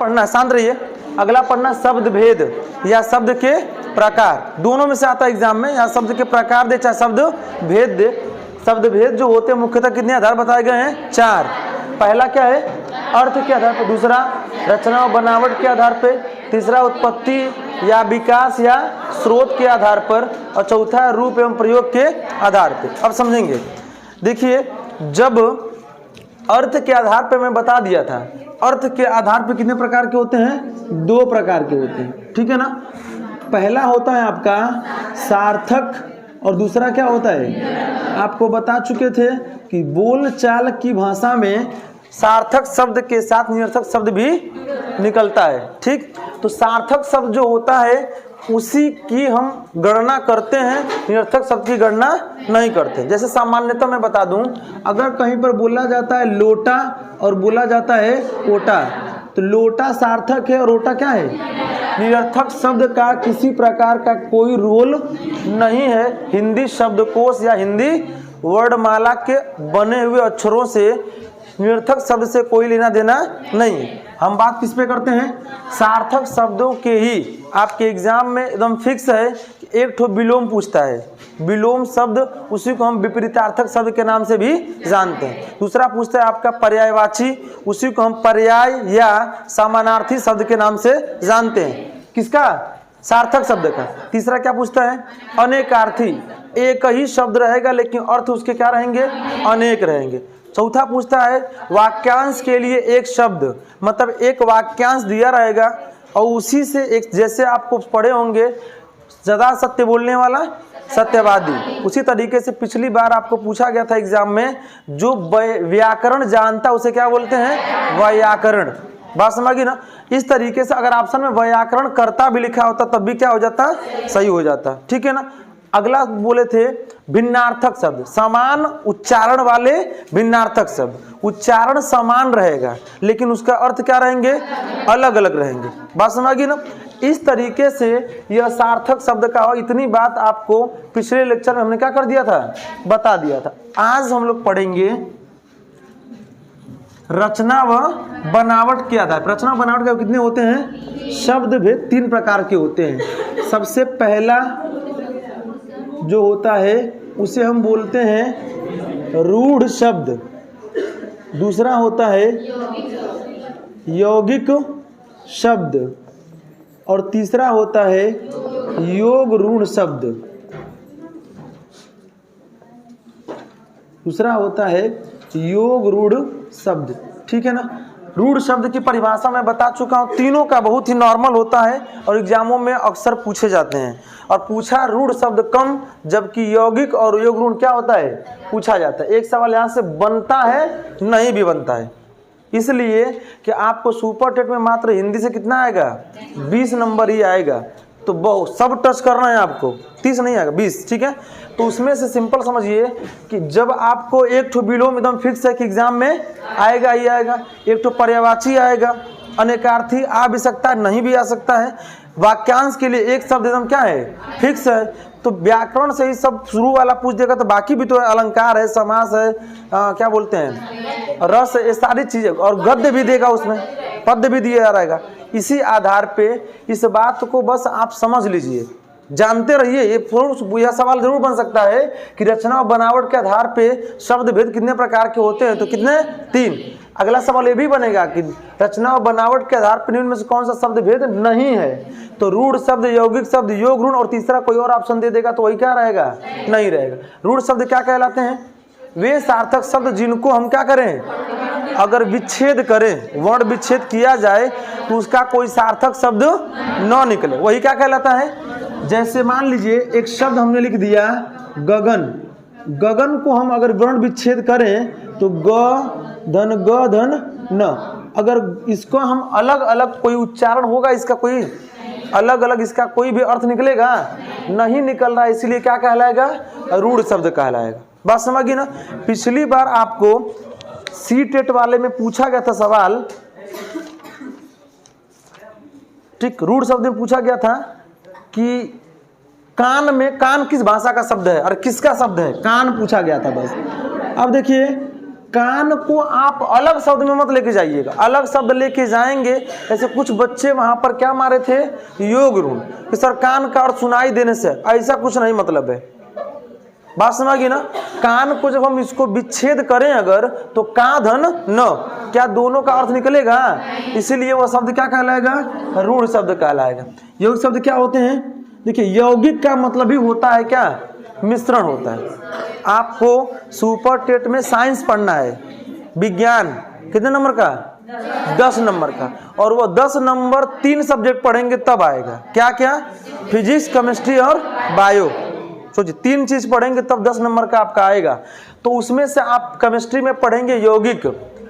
पढ़ना, शांत रहिए। अगला पढ़ना शब्द भेद या शब्द के प्रकार, दोनों में से आता है एग्जाम में, या शब्द के प्रकार दे चाहे शब्द भेद दे। शब्द भेद जो होते हैं मुख्यतः कितने आधार बताए गए हैं? 4। पहला क्या है? अर्थ के आधार पर, दूसरा रचना और बनावट के आधार पर, तीसरा उत्पत्ति या विकास या स्रोत के आधार पर, और चौथा रूप एवं प्रयोग के आधार पर। अब समझेंगे, देखिए जब अर्थ के आधार पर मैं बता दिया था, अर्थ के आधार पर कितने प्रकार के होते हैं? 2 प्रकार के होते हैं, ठीक है ना। पहला होता है आपका सार्थक और दूसरा क्या होता है? आपको बता चुके थे कि बोलचाल की भाषा में सार्थक शब्द के साथ निरर्थक शब्द भी निकलता है, ठीक। तो सार्थक शब्द जो होता है उसी की हम गणना करते हैं, निरर्थक शब्द की गणना नहीं करते। जैसे सामान्यतः मैं बता दूं, अगर कहीं पर बोला जाता है लोटा और बोला जाता है ओटा, तो लोटा सार्थक है और ओटा क्या है? निरर्थक शब्द का किसी प्रकार का कोई रोल नहीं है। हिंदी शब्दकोश या हिंदी वर्णमाला के बने हुए अक्षरों से निरर्थक शब्द से कोई लेना देना नहीं। हम बात किस पे करते हैं? सार्थक शब्दों के ही। आपके एग्जाम में एकदम फिक्स है कि एक ठो विलोम पूछता है, विलोम शब्द, उसी को हम विपरीतार्थक शब्द के नाम से भी जानते हैं। दूसरा पूछता है आपका पर्यायवाची, उसी को हम पर्याय या समानार्थी शब्द के नाम से जानते हैं। किसका? सार्थक शब्द का। तीसरा क्या पूछता है? अनेकार्थी, एक ही शब्द रहेगा लेकिन अर्थ उसके क्या रहेंगे? अनेक रहेंगे। चौथा पूछता है वाक्यांश के लिए एक शब्द, मतलब एक वाक्यांश दिया रहेगा और उसी से एक, जैसे आपको पढ़े होंगे ज़्यादा सत्य बोलने वाला सत्यवादी, उसी तरीके से पिछली बार आपको पूछा गया था एग्जाम में, जो व्याकरण जानता उसे क्या बोलते हैं? व्याकरण। बात समझी ना। इस तरीके से अगर ऑप्शन में व्याकरण कर्ता भी लिखा होता तब भी क्या हो जाता? सही हो जाता, ठीक है ना। अगला बोले थे भिन्नार्थक शब्द, समान उच्चारण वाले भिन्नार्थक शब्द। उच्चारण समान रहेगा लेकिन उसका अर्थ क्या रहेंगे? अलग अलग रहेंगे। बात समझी ना। इस तरीके से यह सार्थक शब्द का, और इतनी बात आपको पिछले लेक्चर में हमने क्या कर दिया था? बता दिया था। आज हम लोग पढ़ेंगे रचना व बनावट के आधार पर। रचना बनावट के कितने होते हैं? शब्द भेद 3 प्रकार के होते हैं। सबसे पहला जो होता है उसे हम बोलते हैं रूढ़ शब्द, दूसरा होता है यौगिक शब्द, और तीसरा होता है योग रूढ़ शब्द। दूसरा होता है योग रूढ़ शब्द, ठीक है ना। रूढ़ शब्द की परिभाषा मैं बता चुका हूँ, तीनों का बहुत ही नॉर्मल होता है और एग्जामों में अक्सर पूछे जाते हैं। और पूछा रूढ़ शब्द कम, जबकि यौगिक और योग रूढ़ क्या होता है? पूछा जाता है। एक सवाल यहाँ से बनता है, नहीं भी बनता है, इसलिए कि आपको सुपर टेट में मात्र हिंदी से कितना आएगा? 20 नंबर ही आएगा। तो बहुत सब टच करना है आपको, 30 नहीं आएगा, 20, ठीक है। तो उसमें से सिंपल समझिए कि जब आपको एक ठो विलोम एकदम फिक्स है कि एग्जाम में आएगा ही आएगा, एक ठो पर्यायवाची आएगा, अनेकार्थी आ भी सकता है, नहीं भी आ सकता है, वाक्यांश के लिए एक शब्द एकदम क्या है? फिक्स है। तो व्याकरण से ही सब शुरू वाला पूछ देगा, तो बाकी भी तो अलंकार है, समास है, क्या बोलते हैं, रस, ये सारी चीजें, और गद्य भी देगा, उसमें पद्य भी दिया रहेगा। इसी आधार पे इस बात को बस आप समझ लीजिए, जानते रहिए। यह सवाल जरूर बन सकता है कि रचना और बनावट के आधार पे शब्द भेद कितने प्रकार के होते हैं? तो कितने? 3। अगला सवाल ये भी बनेगा कि रचना और बनावट के आधार पर निम्न में से कौन सा शब्द भेद नहीं है? तो रूढ़ शब्द, यौगिक शब्द, योग रूढ़, और तीसरा कोई और ऑप्शन दे देगा तो वही क्या रहेगा? नहीं रहेगा। रूढ़ शब्द क्या कहलाते हैं? वे सार्थक शब्द जिनको हम क्या करें? अगर विच्छेद करें, वर्ण विच्छेद किया जाए तो उसका कोई सार्थक शब्द न निकले, वही क्या कहलाता है? जैसे मान लीजिए एक शब्द हमने लिख दिया गगन, गगन को हम अगर वर्ण विच्छेद करें तो ग धन न, अगर इसको हम अलग अलग कोई उच्चारण होगा, इसका कोई अलग अलग इसका कोई भी अर्थ निकलेगा? नहीं निकल रहा है, इसलिए क्या कहलाएगा? रूढ़ शब्द कहलाएगा। बात समझिए ना। पिछली बार आपको सी टेट वाले में पूछा गया था सवाल, ठीक, रूढ़ शब्द में पूछा गया था कि कान में, कान किस भाषा का शब्द है और किसका शब्द है? कान पूछा गया था बस। अब देखिए कान को आप अलग शब्द में मत लेके जाइएगा, अलग शब्द लेके जाएंगे। ऐसे कुछ बच्चे वहां पर क्या मारे थे, योग ऋण, कि सर कान का अर्थ सुनाई देने से, ऐसा कुछ नहीं मतलब है। बात समझिए ना, कान को जब हम इसको विच्छेद करें अगर, तो का धन न, क्या दोनों का अर्थ निकलेगा? इसीलिए वह शब्द क्या कहलाएगा, ऋण शब्द कहलाएगा। यौगिक शब्द क्या होते हैं? देखिए यौगिक का मतलब ही होता है क्या, मिश्रण होता है। आपको सुपर टेट में साइंस पढ़ना है, विज्ञान कितने नंबर का, 10 नंबर का, और वो 10 नंबर 3 सब्जेक्ट पढ़ेंगे तब आएगा। क्या क्या, फिजिक्स, केमिस्ट्री और बायो। सोचिए 3 चीज पढ़ेंगे तब 10 नंबर का आपका आएगा। तो उसमें से आप केमिस्ट्री में पढ़ेंगे यौगिक।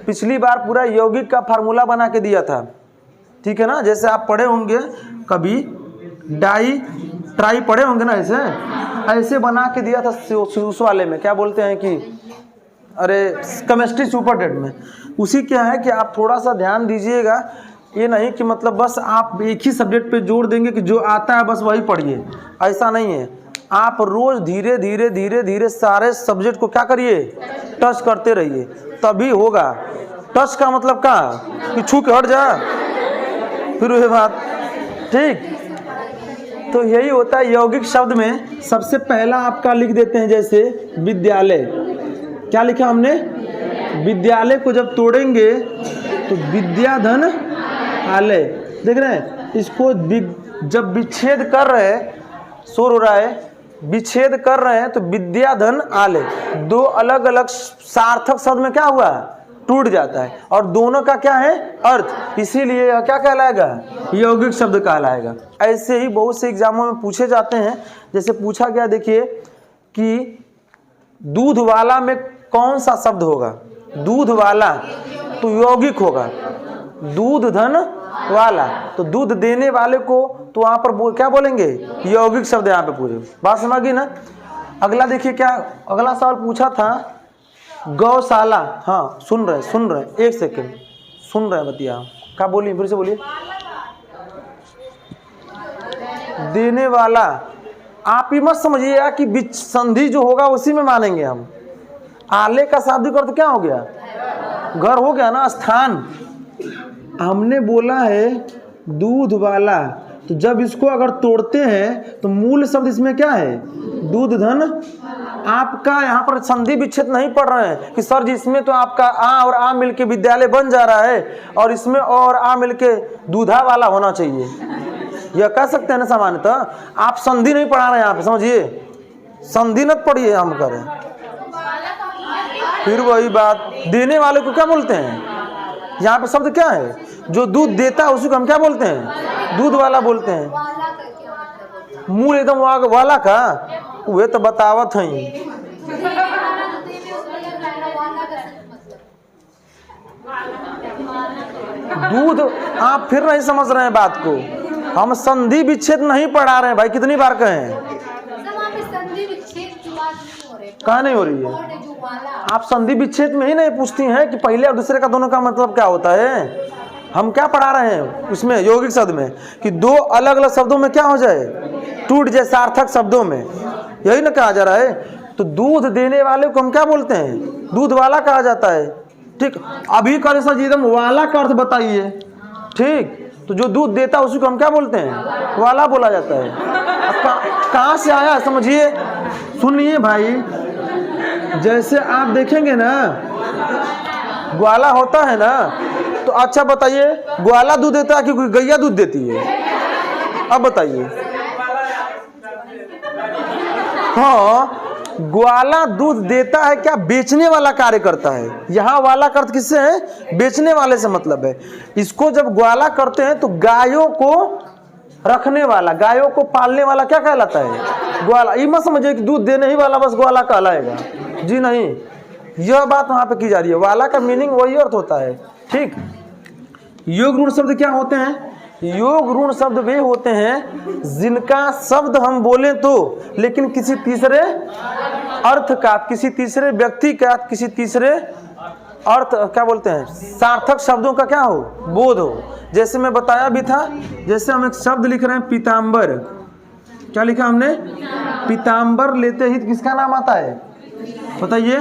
पिछली बार पूरा यौगिक का फार्मूला बना के दिया था, ठीक है ना। जैसे आप पढ़े होंगे कभी डाई ट्राई पढ़े होंगे ना, ऐसे बना के दिया था उस वाले में, क्या बोलते हैं कि, अरे केमिस्ट्री सुपर टेट में। उसी क्या है कि आप थोड़ा सा ध्यान दीजिएगा, ये नहीं कि मतलब बस आप एक ही सब्जेक्ट पे जोर देंगे कि जो आता है बस वही पढ़िए, ऐसा नहीं है। आप रोज धीरे धीरे धीरे धीरे सारे सब्जेक्ट को क्या करिए, टच करते रहिए, तभी होगा। टच का मतलब क्या कि छू के हट जा, फिर वही बात, ठीक। तो यही होता है यौगिक शब्द में। सबसे पहला आपका लिख देते हैं, जैसे विद्यालय, क्या लिखा हमने, विद्यालय को जब तोड़ेंगे तो विद्याधन आलय, देख रहे हैं इसको जब विच्छेद कर रहे हैं, शोर हो रहा है, विच्छेद कर रहे हैं तो विद्याधन आलय, 2 अलग अलग सार्थक शब्द में क्या हुआ, टूट जाता है, और दोनों का क्या है अर्थ, इसीलिए यह क्या कहलाएगा, यौगिक शब्द कहलाएगा। ऐसे ही बहुत से एग्जामों में पूछे जाते हैं। जैसे पूछा गया, देखिए कि दूध वाला में कौन सा शब्द होगा, दूध वाला तो यौगिक होगा, दूध धन वाला तो दूध देने वाले को तो वहां पर क्या बोलेंगे, यौगिक शब्द यहाँ पे पूछे। बात समझ गई ना। अगला देखिए क्या, अगला सवाल पूछा था, गौशाला, हाँ सुन रहे, एक सेकेंड सुन रहे हैं, बतिया क्या बोलिए, फिर से बोलिए। देने वाला, आप ही मत समझिएगा कि बीच संधि जो होगा उसी में मानेंगे हम। आले का शाब्दिक अर्थ क्या हो गया, घर हो गया ना, स्थान। हमने बोला है दूध वाला, तो जब इसको अगर तोड़ते हैं तो मूल शब्द इसमें क्या है, दूध धन। आपका यहाँ पर संधि विच्छेद नहीं पढ़ रहे हैं कि सर जी इसमें तो आपका आ और आ मिलके विद्यालय बन जा रहा है, और इसमें और आ मिलके दूधा वाला होना चाहिए, यह कह सकते हैं ना सामान्यतः। आप संधि नहीं पढ़ा रहे हैं यहाँ पे, समझिए, संधि मत पढ़िए हम करें। फिर वही बात, देने वाले को क्या बोलते हैं, यहाँ पे शब्द क्या है, जो दूध देता है उसी को हम क्या बोलते हैं, दूध वाला बोलते हैं। मूल एकदम वाला का, वे तो बतावत हैं। दूध, आप फिर नहीं समझ रहे हैं बात को, हम संधि विच्छेद नहीं पढ़ा रहे हैं भाई, कितनी बार कहें, कहाँ नहीं हो रही है। आप संधि विच्छेद में ही नहीं पूछती हैं कि पहले और दूसरे का दोनों का मतलब क्या होता है। हम क्या पढ़ा रहे हैं उसमें यौगिक शब्द में, कि 2 अलग अलग शब्दों में क्या हो जाए, टूट जाए, सार्थक शब्दों में, यही ना कहा जा रहा है। तो दूध देने वाले को हम क्या बोलते हैं, दूध वाला कहा जाता है, ठीक। अभी करे सर जी एकदम वाला का अर्थ बताइए, ठीक। तो जो दूध देता है उसी को हम क्या बोलते हैं, वाला बोला जाता है। कहाँ से आया समझिए, सुनिए भाई, जैसे आप देखेंगे ना ग्वाला होता है ना, तो अच्छा बताइए ग्वाला दूध देता है कि गैया दूध देती है, अब बताइए। हाँ, ग्वाला दूध देता है क्या, बेचने वाला कार्य करता है। यहाँ वाला का अर्थ किससे है, बेचने वाले से मतलब है। इसको जब ग्वाला करते हैं तो गायों को रखने वाला, गायों को पालने वाला क्या कहलाता है, ग्वाला। ये मत समझिए कि दूध देने ही वाला बस ग्वाला कहलाएगा, जी नहीं, यह बात वहां पे की जा रही है। वाला का मीनिंग वही अर्थ होता है, ठीक। योग ऋण शब्द क्या होते हैं, योग ऋण शब्द वे होते हैं जिनका शब्द हम बोले तो लेकिन किसी तीसरे अर्थ का, किसी तीसरे व्यक्ति का, किसी तीसरे अर्थ क्या बोलते हैं, सार्थक शब्दों का क्या हो, बोध हो। जैसे मैं बताया भी था, जैसे हम एक शब्द लिख रहे हैं पीताम्बर, क्या लिखा हमने, पीताम्बर लेते ही किसका नाम आता है बताइए,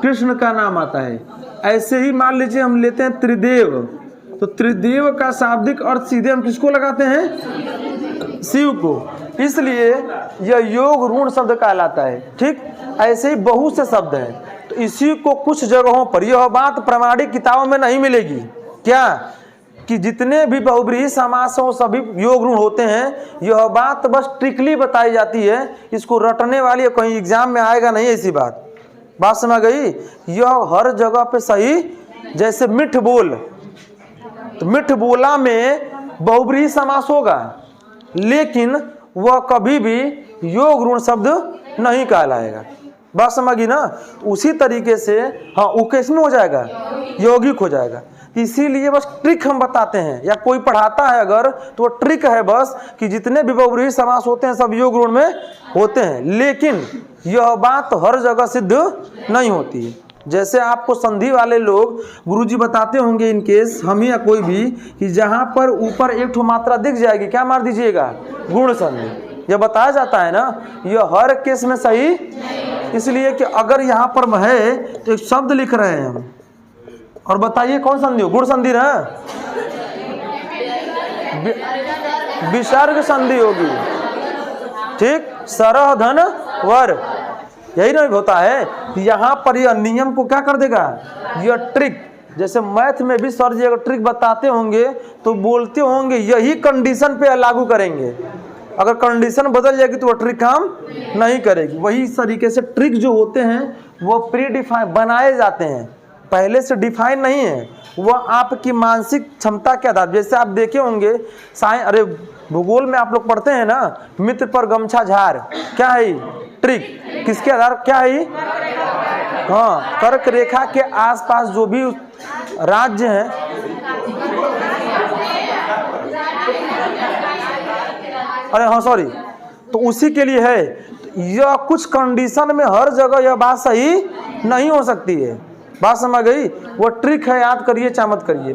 कृष्ण का नाम आता है। ऐसे ही मान लीजिए हम लेते हैं त्रिदेव, तो त्रिदेव का शाब्दिक अर्थ सीधे हम किसको लगाते हैं? शिव को, इसलिए यह योग ऋण शब्द कहलाता है। ठीक, ऐसे ही बहुत से शब्द हैं, तो इसी को कुछ जगहों पर, यह बात प्रमाणिक किताबों में नहीं मिलेगी क्या, कि जितने भी बहुब्रीहि समास हो सभी योग ऋण होते हैं, यह बात बस ट्रिकली बताई जाती है, इसको रटने वाली कहीं एग्जाम में आएगा नहीं ऐसी बात समझ गई। यह हर जगह पे सही, जैसे मिठ बोल, तो मिठ बोला में बहुब्रीहि समास होगा, लेकिन वह कभी भी योग ऋण शब्द नहीं कहलाएगा। बात समझी ना। उसी तरीके से हाँ वो किस में हो जाएगा? यौगिक हो जाएगा। इसीलिए बस ट्रिक हम बताते हैं, या कोई पढ़ाता है अगर तो वो ट्रिक है बस, कि जितने भी बहुब्रीहि समास होते हैं सब योग ऋण में होते हैं, लेकिन यह बात हर जगह सिद्ध नहीं होती है। जैसे आपको संधि वाले लोग गुरुजी बताते होंगे, इन केस हम या कोई भी, कि जहाँ पर ऊपर एक ठो मात्रा दिख जाएगी क्या मार दीजिएगा? गुण संधि। यह बताया जाता है ना, यह हर केस में सही, इसलिए कि अगर यहाँ पर है तो एक शब्द लिख रहे हैं हम, और बताइए कौन संधि हो? गुण संधि ना, विसर्ग संधि होगी। ठीक, सरह धन वर, यही नहीं होता है। यहाँ पर यह नियम को क्या कर देगा? यह ट्रिक, जैसे मैथ में भी सर जी अगर ट्रिक बताते होंगे तो बोलते होंगे यही कंडीशन पे लागू करेंगे, अगर कंडीशन बदल जाएगी तो वह ट्रिक काम नहीं करेगी। वही तरीके से ट्रिक जो होते हैं वो प्री डिफाइन बनाए जाते हैं, पहले से डिफाइन नहीं है, वह आपकी मानसिक क्षमता के आधार। जैसे आप देखे होंगे अरे भूगोल में आप लोग पढ़ते हैं ना, मित्र पर गमछा झार, क्या है? ट्रिक। किसके आधार क्या है? हाँ, कर्क रेखा के आसपास जो भी राज्य हैं, अरे हाँ सॉरी, तो उसी के लिए है। यह कुछ कंडीशन में हर जगह यह बात सही नहीं हो सकती है। बात समझ गई? वो ट्रिक है, याद करिए चाहे मत करिए।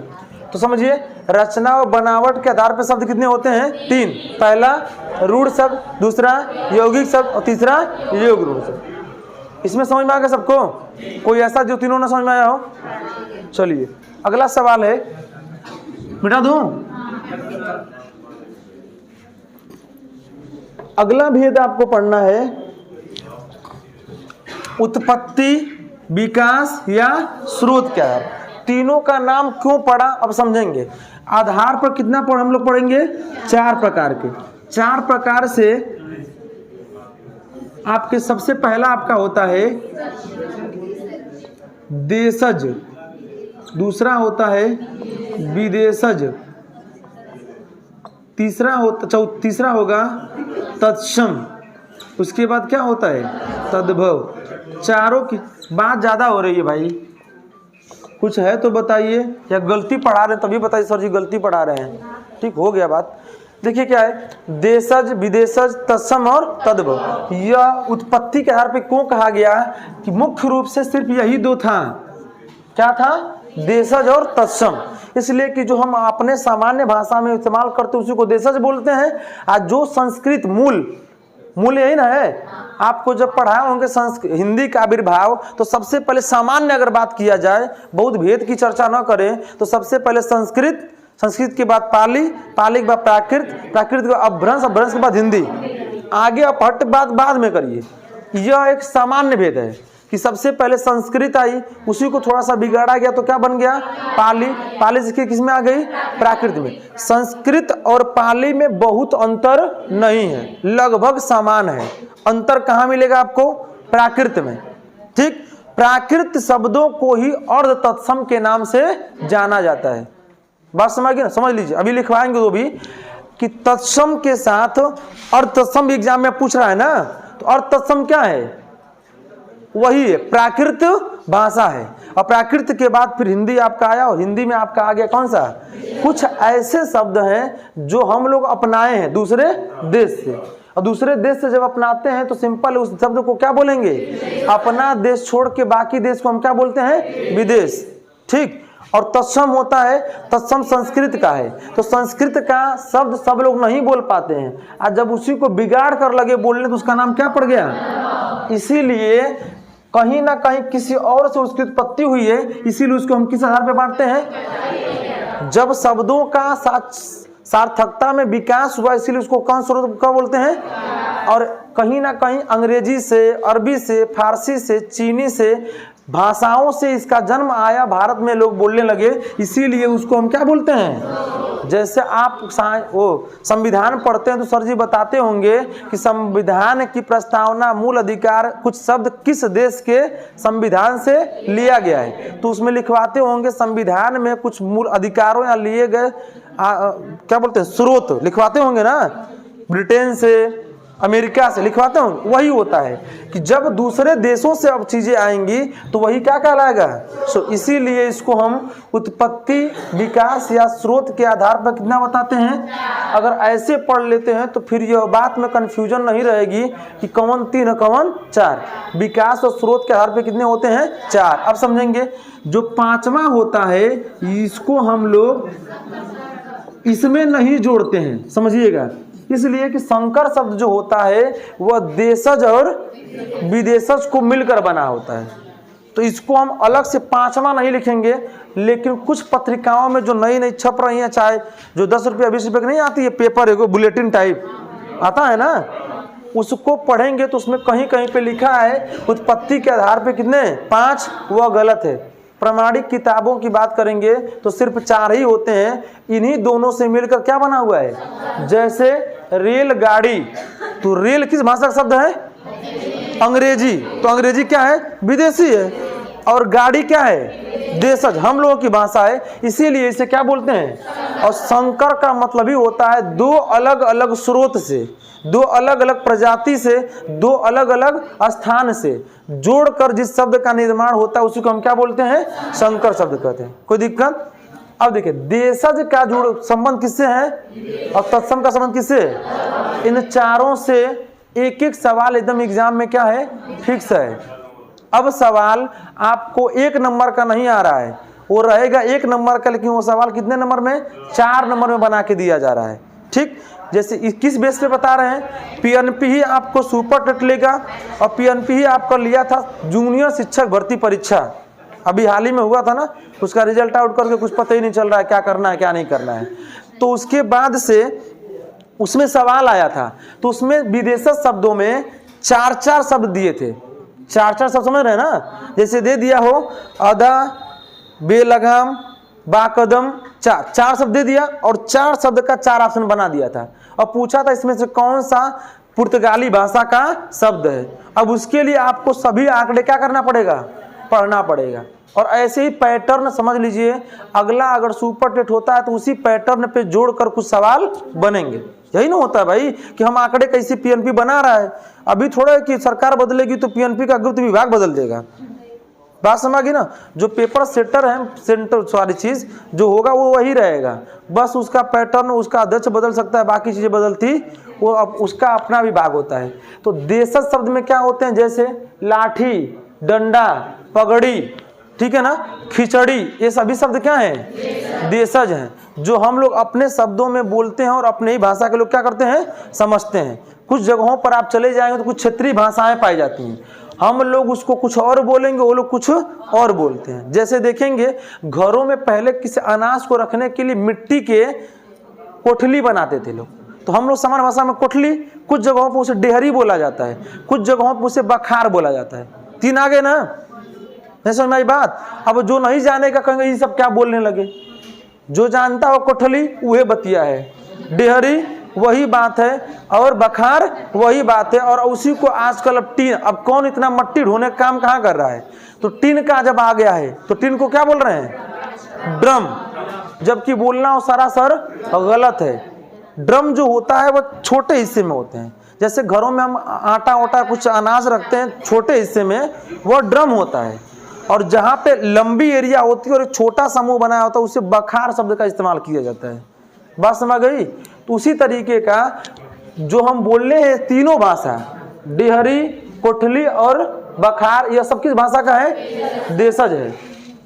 तो समझिए, रचना और बनावट के आधार पर शब्द कितने होते हैं? 3। पहला रूढ़ शब्द, दूसरा यौगिक शब्द, और तीसरा योग ऋण शब्द। इसमें समझ में आ गया सबको? कोई ऐसा जो तीनों ना समझ में आया हो? चलिए अगला सवाल है, मिटा दूं? अगला भेद आपको पढ़ना है उत्पत्ति, विकास या स्रोत क्या है। तीनों का नाम क्यों पढ़ा अब समझेंगे। आधार पर कितना हम लोग पढ़ेंगे? 4 प्रकार के। 4 प्रकार से आपके सबसे पहला आपका होता है देशज, दूसरा होता है विदेशज, तीसरा होगा तत्सम, उसके बाद क्या होता है? तद्भव। चारों की बात ज्यादा हो रही है भाई, कुछ है तो बताइए, या गलती पढ़ा रहे हैं तभी बताइए सर जी गलती पढ़ा रहे हैं। ठीक हो गया बात। देखिए क्या है, देशज, विदेशज, तत्सम और तद्भव। यह उत्पत्ति के आधार पे क्यों कहा गया कि मुख्य रूप से सिर्फ यही 2 था। क्या था? देशज और तत्सम। इसलिए कि जो हम अपने सामान्य भाषा में इस्तेमाल करते हैं उसी को देशज बोलते हैं, और जो संस्कृत मूल यही ना है। आपको जब पढ़ाए होंगे हिंदी का आविर्भाव, तो सबसे पहले सामान्य अगर बात किया जाए, बहुत भेद की चर्चा न करें, तो सबसे पहले संस्कृत के बाद पाली के बाद प्राकृत के बाद अपभ्रंश के बाद हिंदी, आगे अपहट बात बाद में करिए। यह एक सामान्य भेद है कि सबसे पहले संस्कृत आई, उसी को थोड़ा सा बिगाड़ा गया तो क्या बन गया? पाली से किस में आ गई? प्राकृत में। संस्कृत और पाली में बहुत अंतर नहीं है, लगभग समान है। अंतर कहाँ मिलेगा आपको? प्राकृत में। ठीक, प्राकृत शब्दों को ही अर्ध तत्सम के नाम से जाना जाता है। बात समझ गए ना? समझ लीजिए, अभी लिखवाएंगे वो भी कि तत्सम के साथ अर्ध तत्सम एग्जाम में पूछ रहा है ना, तो अर्ध तत्सम क्या है? वही है, प्राकृत भाषा है। और प्राकृत के बाद फिर हिंदी आपका आया, और हिंदी में आपका आ गया कौन सा? कुछ ऐसे शब्द हैं जो हम लोग अपनाए हैं दूसरे देश से, और दूसरे देश से जब अपनाते हैं तो सिंपल उस शब्द को क्या बोलेंगे? अपना देश छोड़ के बाकी देश को हम क्या बोलते हैं? विदेश। ठीक, और तत्सम होता है, तत्सम संस्कृत का है। तो संस्कृत का शब्द सब लोग नहीं बोल पाते हैं, और जब उसी को बिगाड़ कर लगे बोलने तो उसका नाम क्या पड़ गया? इसीलिए कहीं ना कहीं किसी और से उसकी उत्पत्ति हुई है, इसीलिए उसको हम किस आधार पे बांटते हैं? जब शब्दों का सार्थकता में विकास हुआ, इसीलिए उसको कौन स्रोत क्या बोलते हैं? और कहीं ना कहीं अंग्रेजी से, अरबी से, फारसी से, चीनी से भाषाओं से इसका जन्म आया, भारत में लोग बोलने लगे, इसीलिए उसको हम क्या बोलते हैं? जैसे आप वो संविधान पढ़ते हैं तो सर जी बताते होंगे कि संविधान की प्रस्तावना, मूल अधिकार, कुछ शब्द किस देश के संविधान से लिया गया है, तो उसमें लिखवाते होंगे संविधान में कुछ मूल अधिकारों या लिए गए क्या बोलते हैं, स्रोत लिखवाते होंगे ना, ब्रिटेन से, अमेरिका से लिखवाते होंगे। वही होता है कि जब दूसरे देशों से अब चीजें आएंगी तो वही क्या कहलाएगा? इसीलिए इसको हम उत्पत्ति, विकास या स्रोत के आधार पर कितना बताते हैं। अगर ऐसे पढ़ लेते हैं तो फिर यह बात में कंफ्यूजन नहीं रहेगी कि कौन 3 कौन 4। विकास और स्रोत के आधार पर कितने होते हैं? 4। अब समझेंगे। जो 5वां होता है इसको हम लोग इसमें नहीं जोड़ते हैं, समझिएगा, इसलिए कि संकर शब्द जो होता है वह देशज और विदेशज को मिलकर बना होता है, तो इसको हम अलग से 5वां नहीं लिखेंगे। लेकिन कुछ पत्रिकाओं में जो नई नई छप रही हैं, चाहे जो 10 रुपये 20 रुपये की नहीं आती है पेपर, एक बुलेटिन टाइप आता है ना, उसको पढ़ेंगे तो उसमें कहीं कहीं पे लिखा है उत्पत्ति के आधार पे कितने 5, वह गलत है। प्रमाणिक किताबों की बात करेंगे तो सिर्फ 4 ही होते हैं। इन्हीं दोनों से मिलकर क्या बना हुआ है? जैसे रेलगाड़ी, तो रेल किस भाषा का शब्द है? अंग्रेजी, तो अंग्रेजी क्या है? विदेशी है। और गाड़ी क्या है? देशज, हम लोगों की भाषा है, इसीलिए इसे क्या बोलते हैं? और संकर का मतलब ही होता है 2 अलग अलग स्रोत से, 2 अलग अलग प्रजाति से, 2 अलग अलग स्थान से जोड़कर जिस शब्द का निर्माण होता है उसी को हम क्या बोलते हैं? संकर शब्द कहते हैं। कोई दिक्कत? अब देखिए, देशज का जुड़ संबंध किससे है और तत्सम का संबंध किससे? इन चारों से एक एक सवाल एकदम एग्जाम में क्या है? फिक्स है। अब सवाल आपको 1 नंबर का नहीं आ रहा है, वो रहेगा 1 नंबर का, लेकिन वो सवाल कितने नंबर में? 4 नंबर में बना के दिया जा रहा है। ठीक, जैसे किस बेस पे बता रहे हैं? पीएनपी ही आपको सुपर टेट लेगा, और पीएनपी ही आपका लिया था जूनियर शिक्षक भर्ती परीक्षा, अभी हाल ही में हुआ था ना, उसका रिजल्ट आउट करके कुछ पता ही नहीं चल रहा है क्या करना है क्या नहीं करना है। तो उसके बाद से उसमें सवाल आया था, तो उसमें विदेशज शब्दों में 4-4 शब्द दिए थे। 4-4 शब्द समझ रहे हैं ना? जैसे दे दिया हो अदा, बेलगाम, बाकदम, 4 शब्द दे दिया और 4 शब्द का 4 ऑप्शन बना दिया था, और पूछा था इसमें से कौन सा पुर्तगाली भाषा का शब्द है। अब उसके लिए आपको सभी आंकड़े क्या करना पड़ेगा? पढ़ना पड़ेगा। और ऐसे ही पैटर्न समझ लीजिए, अगला अगर सुपर टेट होता है तो उसी पैटर्न पे जोड़कर कुछ सवाल बनेंगे। यही ना होता है भाई कि हम आंकड़े कैसे पीएनपी बना रहा है। अभी थोड़ा है कि सरकार बदलेगी तो पीएनपी का गुप्त विभाग बदल देगा। बात समझ गई ना? जो पेपर सेटर है, सेंटर सारी चीज जो होगा वो वही रहेगा, बस उसका पैटर्न, उसका अध्यक्ष बदल सकता है, बाकी चीजें बदलती वो अब उसका अपना विभाग होता है। तो देशज शब्द में क्या होते हैं? जैसे लाठी, डंडा, पगड़ी, ठीक है ना, खिचड़ी, ये सभी शब्द क्या हैं? देशज हैं, जो हम लोग अपने शब्दों में बोलते हैं और अपने ही भाषा के लोग क्या करते हैं? समझते हैं। कुछ जगहों पर आप चले जाएंगे तो कुछ क्षेत्रीय भाषाएं पाई जाती हैं, हम लोग उसको कुछ और बोलेंगे, वो लोग कुछ और बोलते हैं। जैसे देखेंगे घरों में पहले किसी अनाज को रखने के लिए मिट्टी के कोठली बनाते थे लोग, तो हम लोग सामान्य भाषा में कोठली, कुछ जगहों पर उसे डेहरी बोला जाता है, कुछ जगहों पर उसे बखार बोला जाता है। 3 आ गए ना? नहीं समझ में आई बात? अब जो नहीं जानेगा कहेंगे ये सब क्या बोलने लगे। जो जानता हो कोठली वही बतिया है, डेहरी वही बात है, और बखार वही बात है। और उसी को आजकल अब टीन, अब कौन इतना मट्टी ढोने का काम कहाँ कर रहा है? तो टीन का जब आ गया है तो टीन को क्या बोल रहे हैं? ड्रम, जबकि बोलना वो सरासर गलत है। ड्रम जो होता है वह छोटे हिस्से में होते हैं, जैसे घरों में हम आटा वाटा कुछ अनाज रखते हैं छोटे हिस्से में, वह ड्रम होता है। और जहाँ पे लंबी एरिया होती है और एक छोटा समूह बनाया होता है उसे बखार शब्द का इस्तेमाल किया जाता है। बात समझ गई? तो उसी तरीके का जो हम बोलने हैं तीनों भाषा, डेहरी, कोठली और बखार, यह सब किस भाषा का है? देशज है।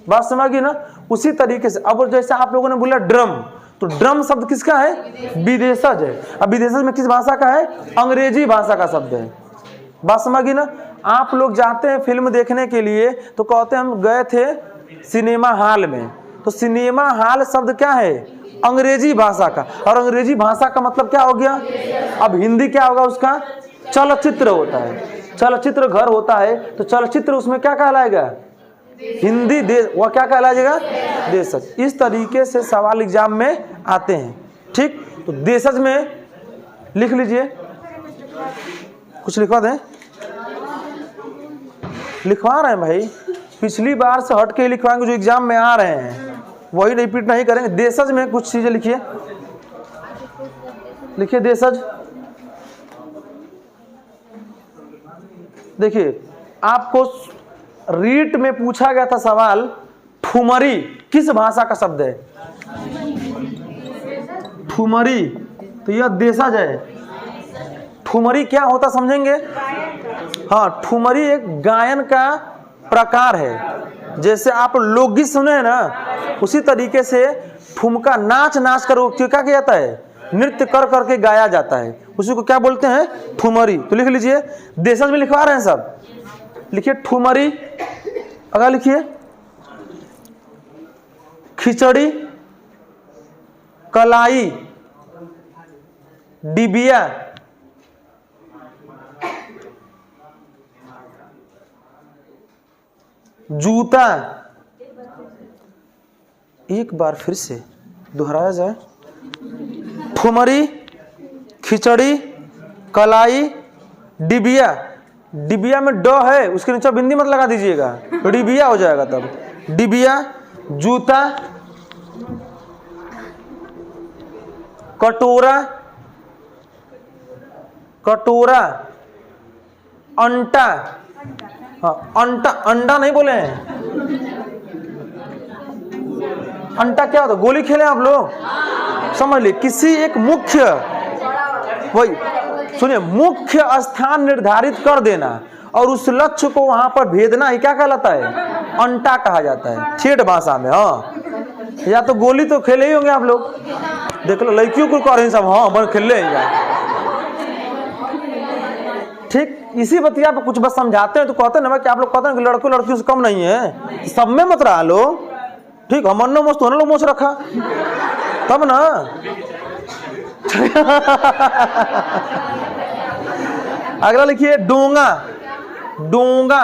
बात समझ गई ना? उसी तरीके से अब जैसे आप लोगों ने बोला ड्रम, तो ड्रम शब्द किसका है? विदेशज है। अब विदेशज में किस भाषा का है? अंग्रेजी भाषा का शब्द है। बात समझ गई ना? आप लोग जाते हैं फिल्म देखने के लिए तो कहते हैं हम गए थे सिनेमा हॉल में, तो सिनेमा हॉल शब्द क्या है? अंग्रेजी भाषा का, और अंग्रेजी भाषा का मतलब क्या हो गया? अब हिंदी क्या होगा उसका? चलचित्र होता है, चलचित्र घर होता है, तो चलचित्र उसमें क्या कहलाएगा? हिंदी देश, वह क्या कहलाएगा? देशज। इस तरीके से सवाल एग्जाम में आते हैं, ठीक। तो देशज में लिख लीजिए, कुछ लिखवा दें, लिखवा रहे हैं भाई, पिछली बार से हट के ही लिखवाएंगे, जो एग्जाम में आ रहे हैं वही रिपीट नहीं करेंगे। देशज में कुछ चीजें लिखिए, लिखिए देशज। देखिए आपको रीट में पूछा गया था सवाल, ठुमरी किस भाषा का शब्द है? ठुमरी, तो यह देशज है। ठुमरी क्या होता समझेंगे? हाँ, ठुमरी एक गायन का प्रकार है। जैसे आप लोकगीत सुने हैं ना, उसी तरीके से ठुमका नाच नाच कर क्या किया जाता है? नृत्य कर करके गाया जाता है, उसी को क्या बोलते हैं? ठुमरी। तो लिख लीजिए, देशज में लिखवा रहे हैं सब, लिखिए ठुमरी। अगर लिखिए खिचड़ी, कलाई, डिबिया, जूता। एक बार फिर से दोहराया जाए, ठुमरी, खिचड़ी, कलाई, डिबिया। डिबिया में ड है, उसके नीचे बिंदी मत लगा दीजिएगा, डिबिया हो जाएगा तब। डिबिया, जूता, कटोरा, कटोरा, अंटा। हाँ, अंटा, अंडा नहीं बोले हैं, अंटा क्या होता है? गोली खेले आप लोग, समझ लिए। किसी एक मुख्य, वही सुनिए, मुख्य स्थान निर्धारित कर देना और उस लक्ष्य को वहां पर भेदना ही क्या कहलाता है? अंटा कहा जाता है ठेठ भाषा में। हाँ, या तो गोली तो खेले ही होंगे आप लोग, देख लो लड़कियों को कर रहे सब, हाँ बन खेल ले, ठीक। इसी बतिया पे कुछ बस समझाते हैं तो कहते हैं ना कि आप लोग कहते हैं कि लड़कों लड़कियों से कम नहीं है, सब में मत रहा लो, ठीक। हमन ने मोस्ट होने लो मोच रखा तब ना। अगला लिखिए डोंगा, डोंगा,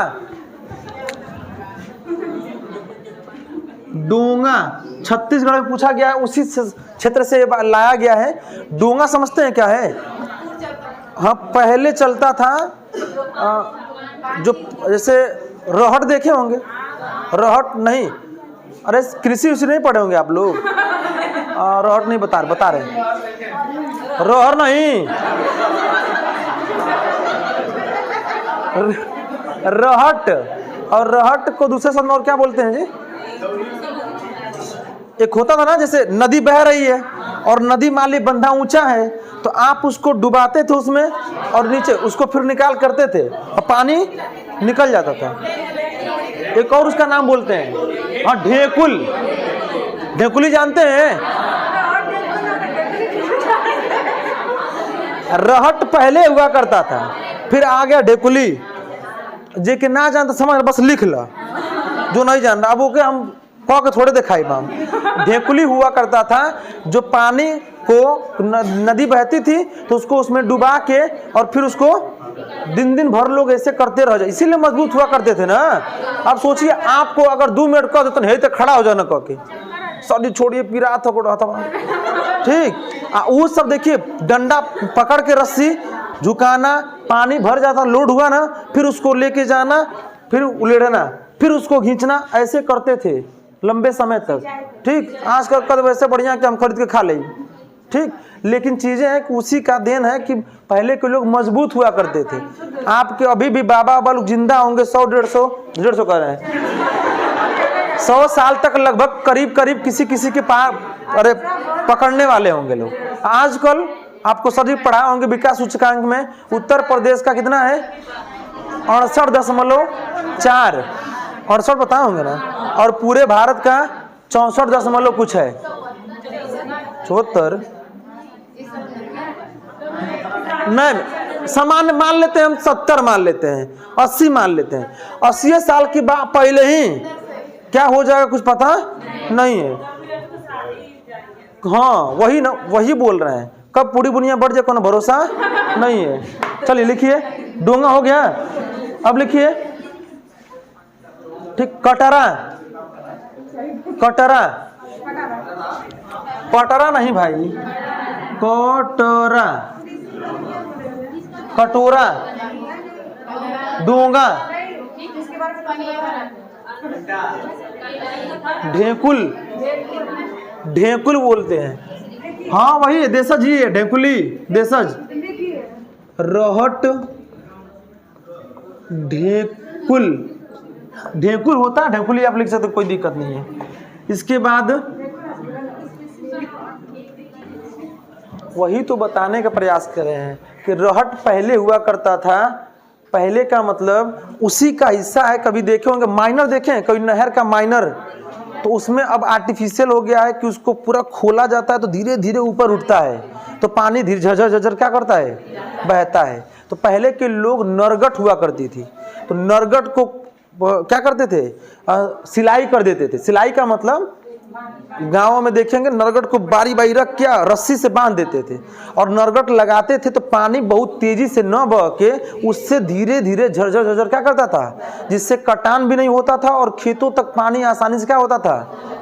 डोंगा छत्तीसगढ़ में पूछा गया है, उसी क्षेत्र से लाया गया है। डोंगा समझते हैं क्या है? हाँ, पहले चलता था जो जैसे रहट देखे होंगे, रहट नहीं, अरे कृषि उसी नहीं पढ़े होंगे आप लोग, रहट नहीं बता रहे, रहर नहीं, रहट। और रहट को दूसरे शब्द में और क्या बोलते हैं जी? एक होता था ना, जैसे नदी बह रही है और नदी मान ली बंधा ऊंचा है, तो आप उसको डुबाते थे उसमें और नीचे उसको फिर निकाल करते थे और पानी निकल जाता था। एक और उसका नाम बोलते हैं, हाँ, ढेकुल। ढेकुली जानते हैं? रहट पहले हुआ करता था, फिर आ गया ढेकुली। जे के ना जानता समझ बस लिख ला, जो नहीं जान रहा अब ओके हम कह के थोड़े दिखाई बाम। ढेकुली हुआ करता था जो पानी को नदी बहती थी तो उसको उसमें डुबा के और फिर उसको दिन दिन भर लोग ऐसे करते रह जाए, इसीलिए मजबूत हुआ करते थे ना। अब सोचिए आपको अगर 2 मिनट कह देते नहीं तो खड़ा हो जाना कह के, सॉरी छोड़िए पीरा था, ठीक। वो सब देखिए, डंडा पकड़ के रस्सी झुकाना, पानी भर जाता, लोड हुआ ना, फिर उसको लेके जाना, फिर उलेढ़ना, फिर उसको खींचना, ऐसे करते थे लंबे समय तक, ठीक। आजकल कद वैसे बढ़िया कि हम खरीद के खा ले, ठीक। लेकिन चीजें हैं कि उसी का देन है कि पहले के लोग मजबूत हुआ करते थे। आपके अभी भी बाबा बाबा लोग जिंदा होंगे 100-150 कर रहे हैं, 100 साल तक लगभग करीब करीब किसी किसी के पास अरे पकड़ने वाले होंगे लोग। आजकल आपको सभी पढ़ाए होंगे विकास सूचकांक में उत्तर प्रदेश का कितना है? 68.4, 68 बताए होंगे ना, और पूरे भारत का 64 कुछ है, 74 नहीं सामान्य मान लेते हैं हम, 70 मान लेते हैं, 80 मान लेते हैं। 80 साल की बात पहले ही क्या हो जाएगा कुछ पता नहीं है। हाँ वही ना, वही बोल रहे हैं, कब पूरी बुनिया बढ़ जाए कोनो भरोसा नहीं है। चलिए लिखिए, डोंगा हो गया, अब लिखिए ठीक, कटरा, कटरा, कटरा नहीं भाई, कटोरा, कटोरा, डोंगा, ढेकुल, ढेकुल बोलते हैं। हाँ वही है, देसज ही है, ढेकुली, देसज, रहट, ढेकुल, ढेकुल होता है, ढेकुली आप लिख सकते, कोई दिक्कत नहीं है। इसके बाद वही तो बताने का प्रयास कर रहे हैं कि रहट पहले हुआ करता था। पहले का मतलब उसी का हिस्सा है। कभी देखे होंगे माइनर, देखें कभी नहर का माइनर, तो उसमें अब आर्टिफिशियल हो गया है कि उसको पूरा खोला जाता है तो धीरे धीरे ऊपर उठता है, तो पानी धीरे झरझर झरझर क्या करता है, बहता है। तो पहले के लोग नरगट हुआ करती थी, तो नरगट को क्या करते थे, सिलाई कर देते थे। सिलाई का मतलब गांवों में देखेंगे नरगट को बारी बारी रख के रस्सी से बांध देते थे, और नरगट लगाते थे तो पानी बहुत तेजी से न बह के उससे धीरे धीरे झरझर झरझर क्या करता था, जिससे कटान भी नहीं होता था और खेतों तक पानी आसानी से क्या होता था,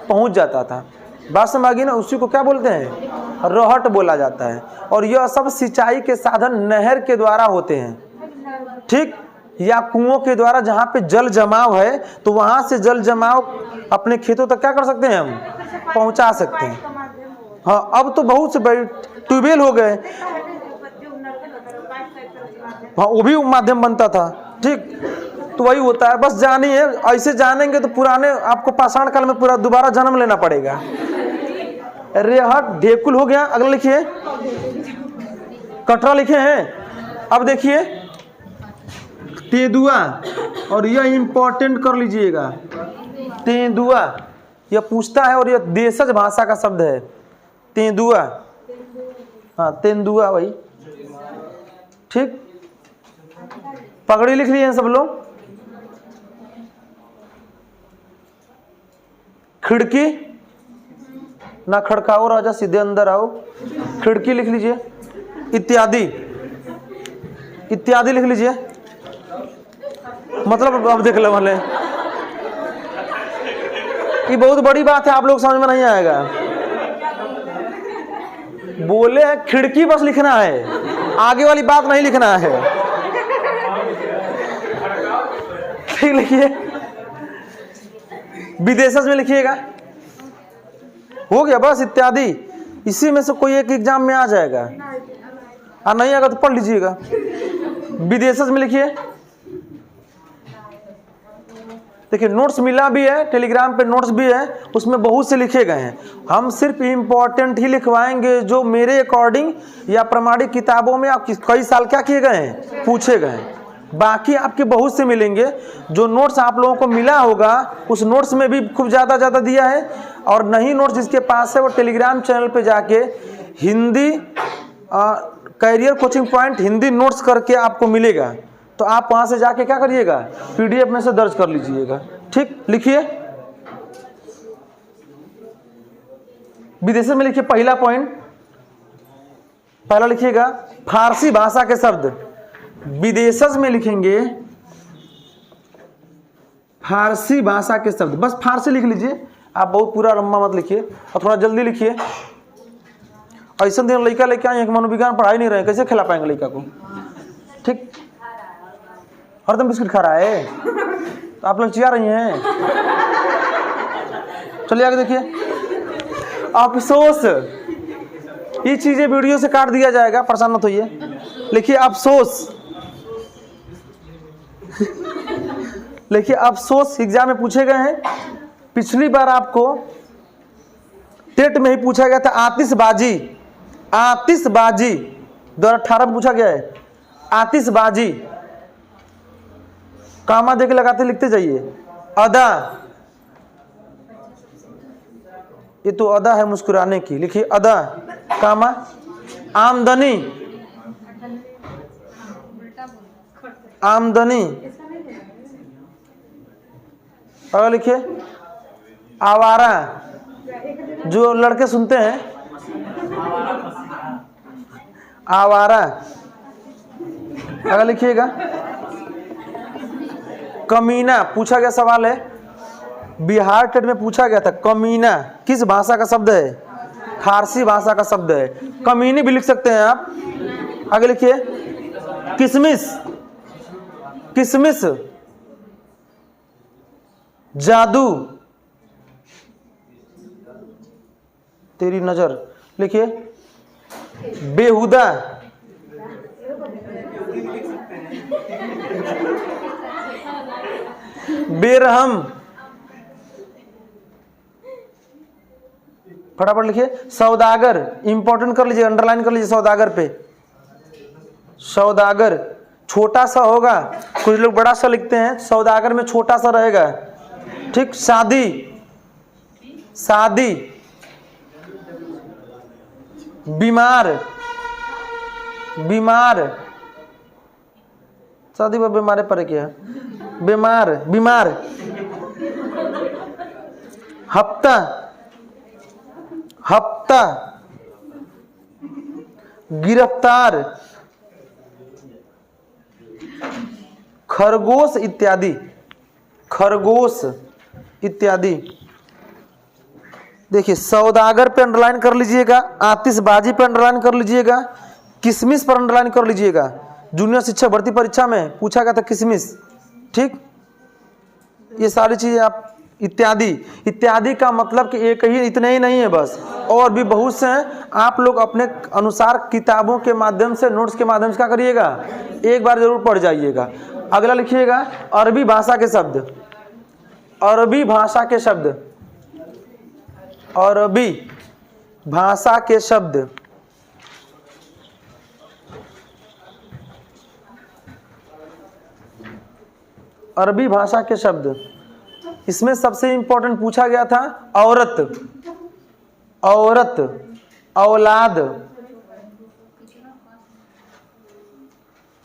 पहुंच जाता था। बात समझ आ गई ना, उसी को क्या बोलते हैं, रहट बोला जाता है। और यह सब सिंचाई के साधन नहर के द्वारा होते हैं, ठीक, या कुओं के द्वारा, जहाँ पे जल जमाव है तो वहां से जल जमाव अपने खेतों तक क्या कर सकते हैं, हम पहुंचा सकते हैं। हाँ अब तो बहुत से बड़े ट्यूबवेल हो गए, हाँ वो भी माध्यम बनता था, ठीक। तो वही होता है, बस जानिए, ऐसे जानेंगे तो पुराने आपको पाषाण काल में पूरा दोबारा जन्म लेना पड़ेगा। रेहट ढेकुल हो गया। अगला लिखिए, कटरा लिखे हैं। अब देखिए तेंदुआ, और यह इंपॉर्टेंट कर लीजिएगा, तेंदुआ यह पूछता है और यह देशज भाषा का शब्द है, तेंदुआ। हाँ तेंदुआ भाई, ठीक। पगड़ी लिख लिए हैं सब लोग। खिड़की, ना खड़काओ राजा सीधे अंदर आओ, खिड़की लिख लीजिए। इत्यादि, इत्यादि लिख लीजिए। मतलब अब देख लो वाले, ये बहुत बड़ी बात है, आप लोग समझ में नहीं आएगा। बोले हैं खिड़की बस लिखना है, आगे वाली बात नहीं लिखना है, ठीक। लिखिए, विदेशज में लिखिएगा, हो गया बस। इत्यादि इसी में से कोई एक एग्जाम में आ जाएगा, और नहीं आएगा तो पढ़ लीजिएगा। विदेशज में लिखिए। देखिए नोट्स मिला भी है, टेलीग्राम पे नोट्स भी है, उसमें बहुत से लिखे गए हैं। हम सिर्फ इम्पोर्टेंट ही लिखवाएंगे जो मेरे अकॉर्डिंग या प्रमाणिक किताबों में आप कई साल क्या किए गए हैं, पूछे गए हैं। बाकी आपके बहुत से मिलेंगे। जो नोट्स आप लोगों को मिला होगा उस नोट्स में भी खूब ज़्यादा दिया है, और नहीं नोट्स जिसके पास है वो टेलीग्राम चैनल पे जाके Hindi career coaching point Hindi notes करके आपको मिलेगा, तो आप वहाँ से जाके क्या करिएगा, PDF में से दर्ज कर लीजिएगा, ठीक। लिखिए, विदेशज में लिखिए। पहला पॉइंट, पहला लिखिएगा फारसी भाषा के शब्द। विदेशज में लिखेंगे फारसी भाषा के शब्द, बस फारसी लिख लीजिए आप, बहुत पूरा लंबा मत लिखिए, और थोड़ा जल्दी लिखिए। ऐसा दिन लड़का लेके आए मनोविज्ञान पढ़ाई नहीं रहे, कैसे खिला पाएंगे लड़का को, ठीक। हरदम बिस्किट खा रहा है तो आप लोग चिया रही हैं। चलिए आगे देखिए, अफसोस, ये चीजें वीडियो से काट दिया जाएगा, परेशान मत होइए। लिखिए अफसोस, लिखिए अफसोस एग्जाम में पूछे गए हैं। पिछली बार आपको टेट में ही पूछा गया था आतिशबाजी, आतिशबाजी 2018 में पूछा गया है, आतिशबाजी। कामा देके लगाते लिखते जाइए। अदा, ये तो अदा है मुस्कुराने की, लिखिए अदा, कामा। आमदनी, आमदनी। और लिखिए आवारा, जो लड़के सुनते हैं, आवारा। अगर लिखिएगा कमीना, पूछा गया सवाल है, बिहार टेट में पूछा गया था, कमीना किस भाषा का शब्द है? फारसी भाषा का शब्द है। कमीनी भी लिख सकते हैं आप। आगे लिखिए किसमिस, किसमिस जादू, तेरी नजर। लिखिए बेहुदा, बेरहम। फटाफट लिखिए सौदागर, इंपॉर्टेंट कर लीजिए, अंडरलाइन कर लीजिए सौदागर पे। सौदागर छोटा सा होगा, कुछ लोग बड़ा सा लिखते हैं, सौदागर में छोटा सा रहेगा। ठीक। शादी, शादी। बीमार, बीमार, शादी पर बीमार पर क्या? बीमार, बीमार। हफ्ता, हफ्ता। गिरफ्तार, खरगोश इत्यादि, खरगोश इत्यादि। देखिए सौदागर पे अंडरलाइन कर लीजिएगा, आतिशबाजी पे अंडरलाइन कर लीजिएगा, किसमिस पर अंडरलाइन कर लीजिएगा। जूनियर शिक्षक भर्ती परीक्षा में पूछा गया था किसमिस। ठीक। ये सारी चीजें आप, इत्यादि, इत्यादि का मतलब कि एक ही, इतने ही नहीं है बस, और भी बहुत से हैं। आप लोग अपने अनुसार किताबों के माध्यम से, नोट्स के माध्यम से क्या करिएगा, एक बार जरूर पढ़ जाइएगा। अगला लिखिएगा अरबी भाषा के शब्द, अरबी भाषा के शब्द, अरबी भाषा के शब्द। अरबी भाषा के शब्द, इसमें सबसे इंपॉर्टेंट पूछा गया था औरत, औरत, औलाद,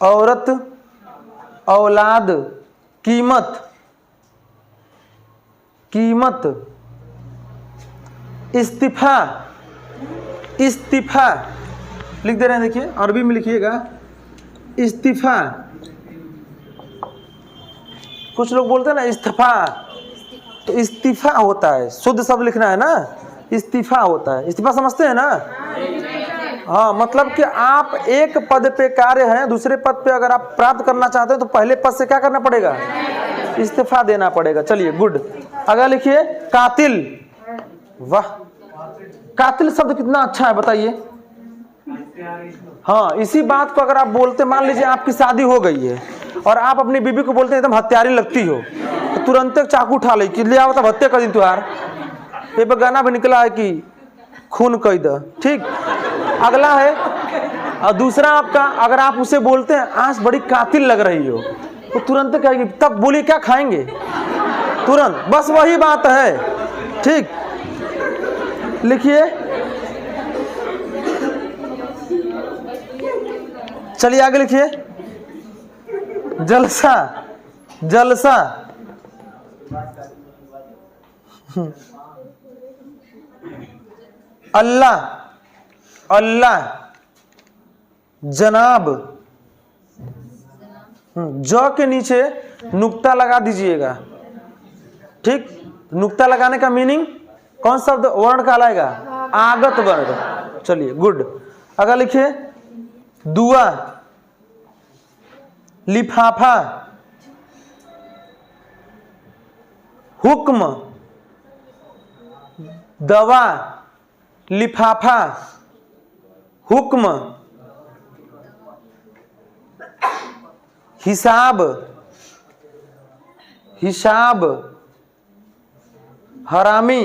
औरत, औलाद, कीमत, कीमत, इस्तीफा, इस्तीफा लिख दे रहे हैं। देखिए अरबी में लिखिएगा इस्तीफा। कुछ लोग बोलते हैं ना इस्तीफा, तो इस्तीफा होता है, शुद्ध शब्द लिखना है ना, इस्तीफा होता है। इस्तीफा समझते हैं ना? हाँ, मतलब कि आप एक पद पे कार्य हैं, दूसरे पद पे अगर आप प्राप्त करना चाहते हैं तो पहले पद से क्या करना पड़ेगा, इस्तीफा देना पड़ेगा। चलिए गुड। अगर लिखिए कातिल। वाह, कातिल शब्द कितना अच्छा है बताइए। हाँ, इसी बात को अगर आप बोलते, मान लीजिए आपकी शादी हो गई है और आप अपनी बीबी को बोलते हैं एकदम हत्यारी लगती हो, तो तुरंत चाकू उठा ले कि ले आओ तब हत्या कर दी तुहार। ये पर गाना भी निकला है कि खून कई द। ठीक। अगला है, और दूसरा आपका, अगर आप उसे बोलते हैं आज बड़ी कातिल लग रही हो, तो तुरंत कहेगी तब बोली क्या खाएंगे, तुरंत। बस वही बात है। ठीक। लिखिए चलिए आगे लिखिए जलसा, जलसा, अल्लाह, अल्लाह, जनाब। ज के नीचे नुक्ता लगा दीजिएगा। ठीक। नुक्ता लगाने का मीनिंग कौन शब्द वर्ण कहलाएगा, आगत वर्ण। चलिए गुड। अगर लिखिए दुआ, लिफाफा, हुक्म, दवा, लिफाफा, हुक्म, हिसाब, हिसाब, हरामी,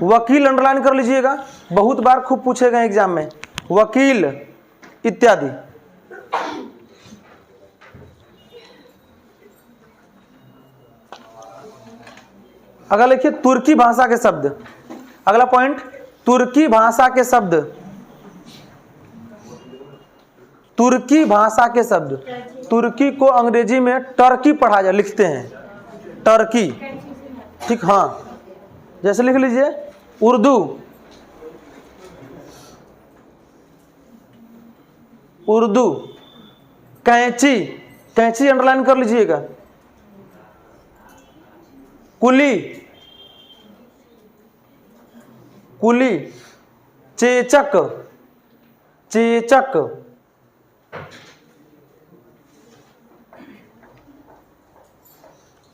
वकील अंडरलाइन कर लीजिएगा, बहुत बार खूब पूछे गए एग्जाम में, वकील इत्यादि। अगर लिखिए तुर्की भाषा के शब्द। अगला पॉइंट, तुर्की भाषा के शब्द। तुर्की भाषा के शब्द, तुर्की को अंग्रेजी में टर्की पढ़ा जाए, लिखते हैं टर्की, ठीक, हाँ, जैसे लिख लीजिए उर्दू, उर्दू, कैंची, कैंची अंडरलाइन कर लीजिएगा, कुली, कुली, चेचक, चेचक,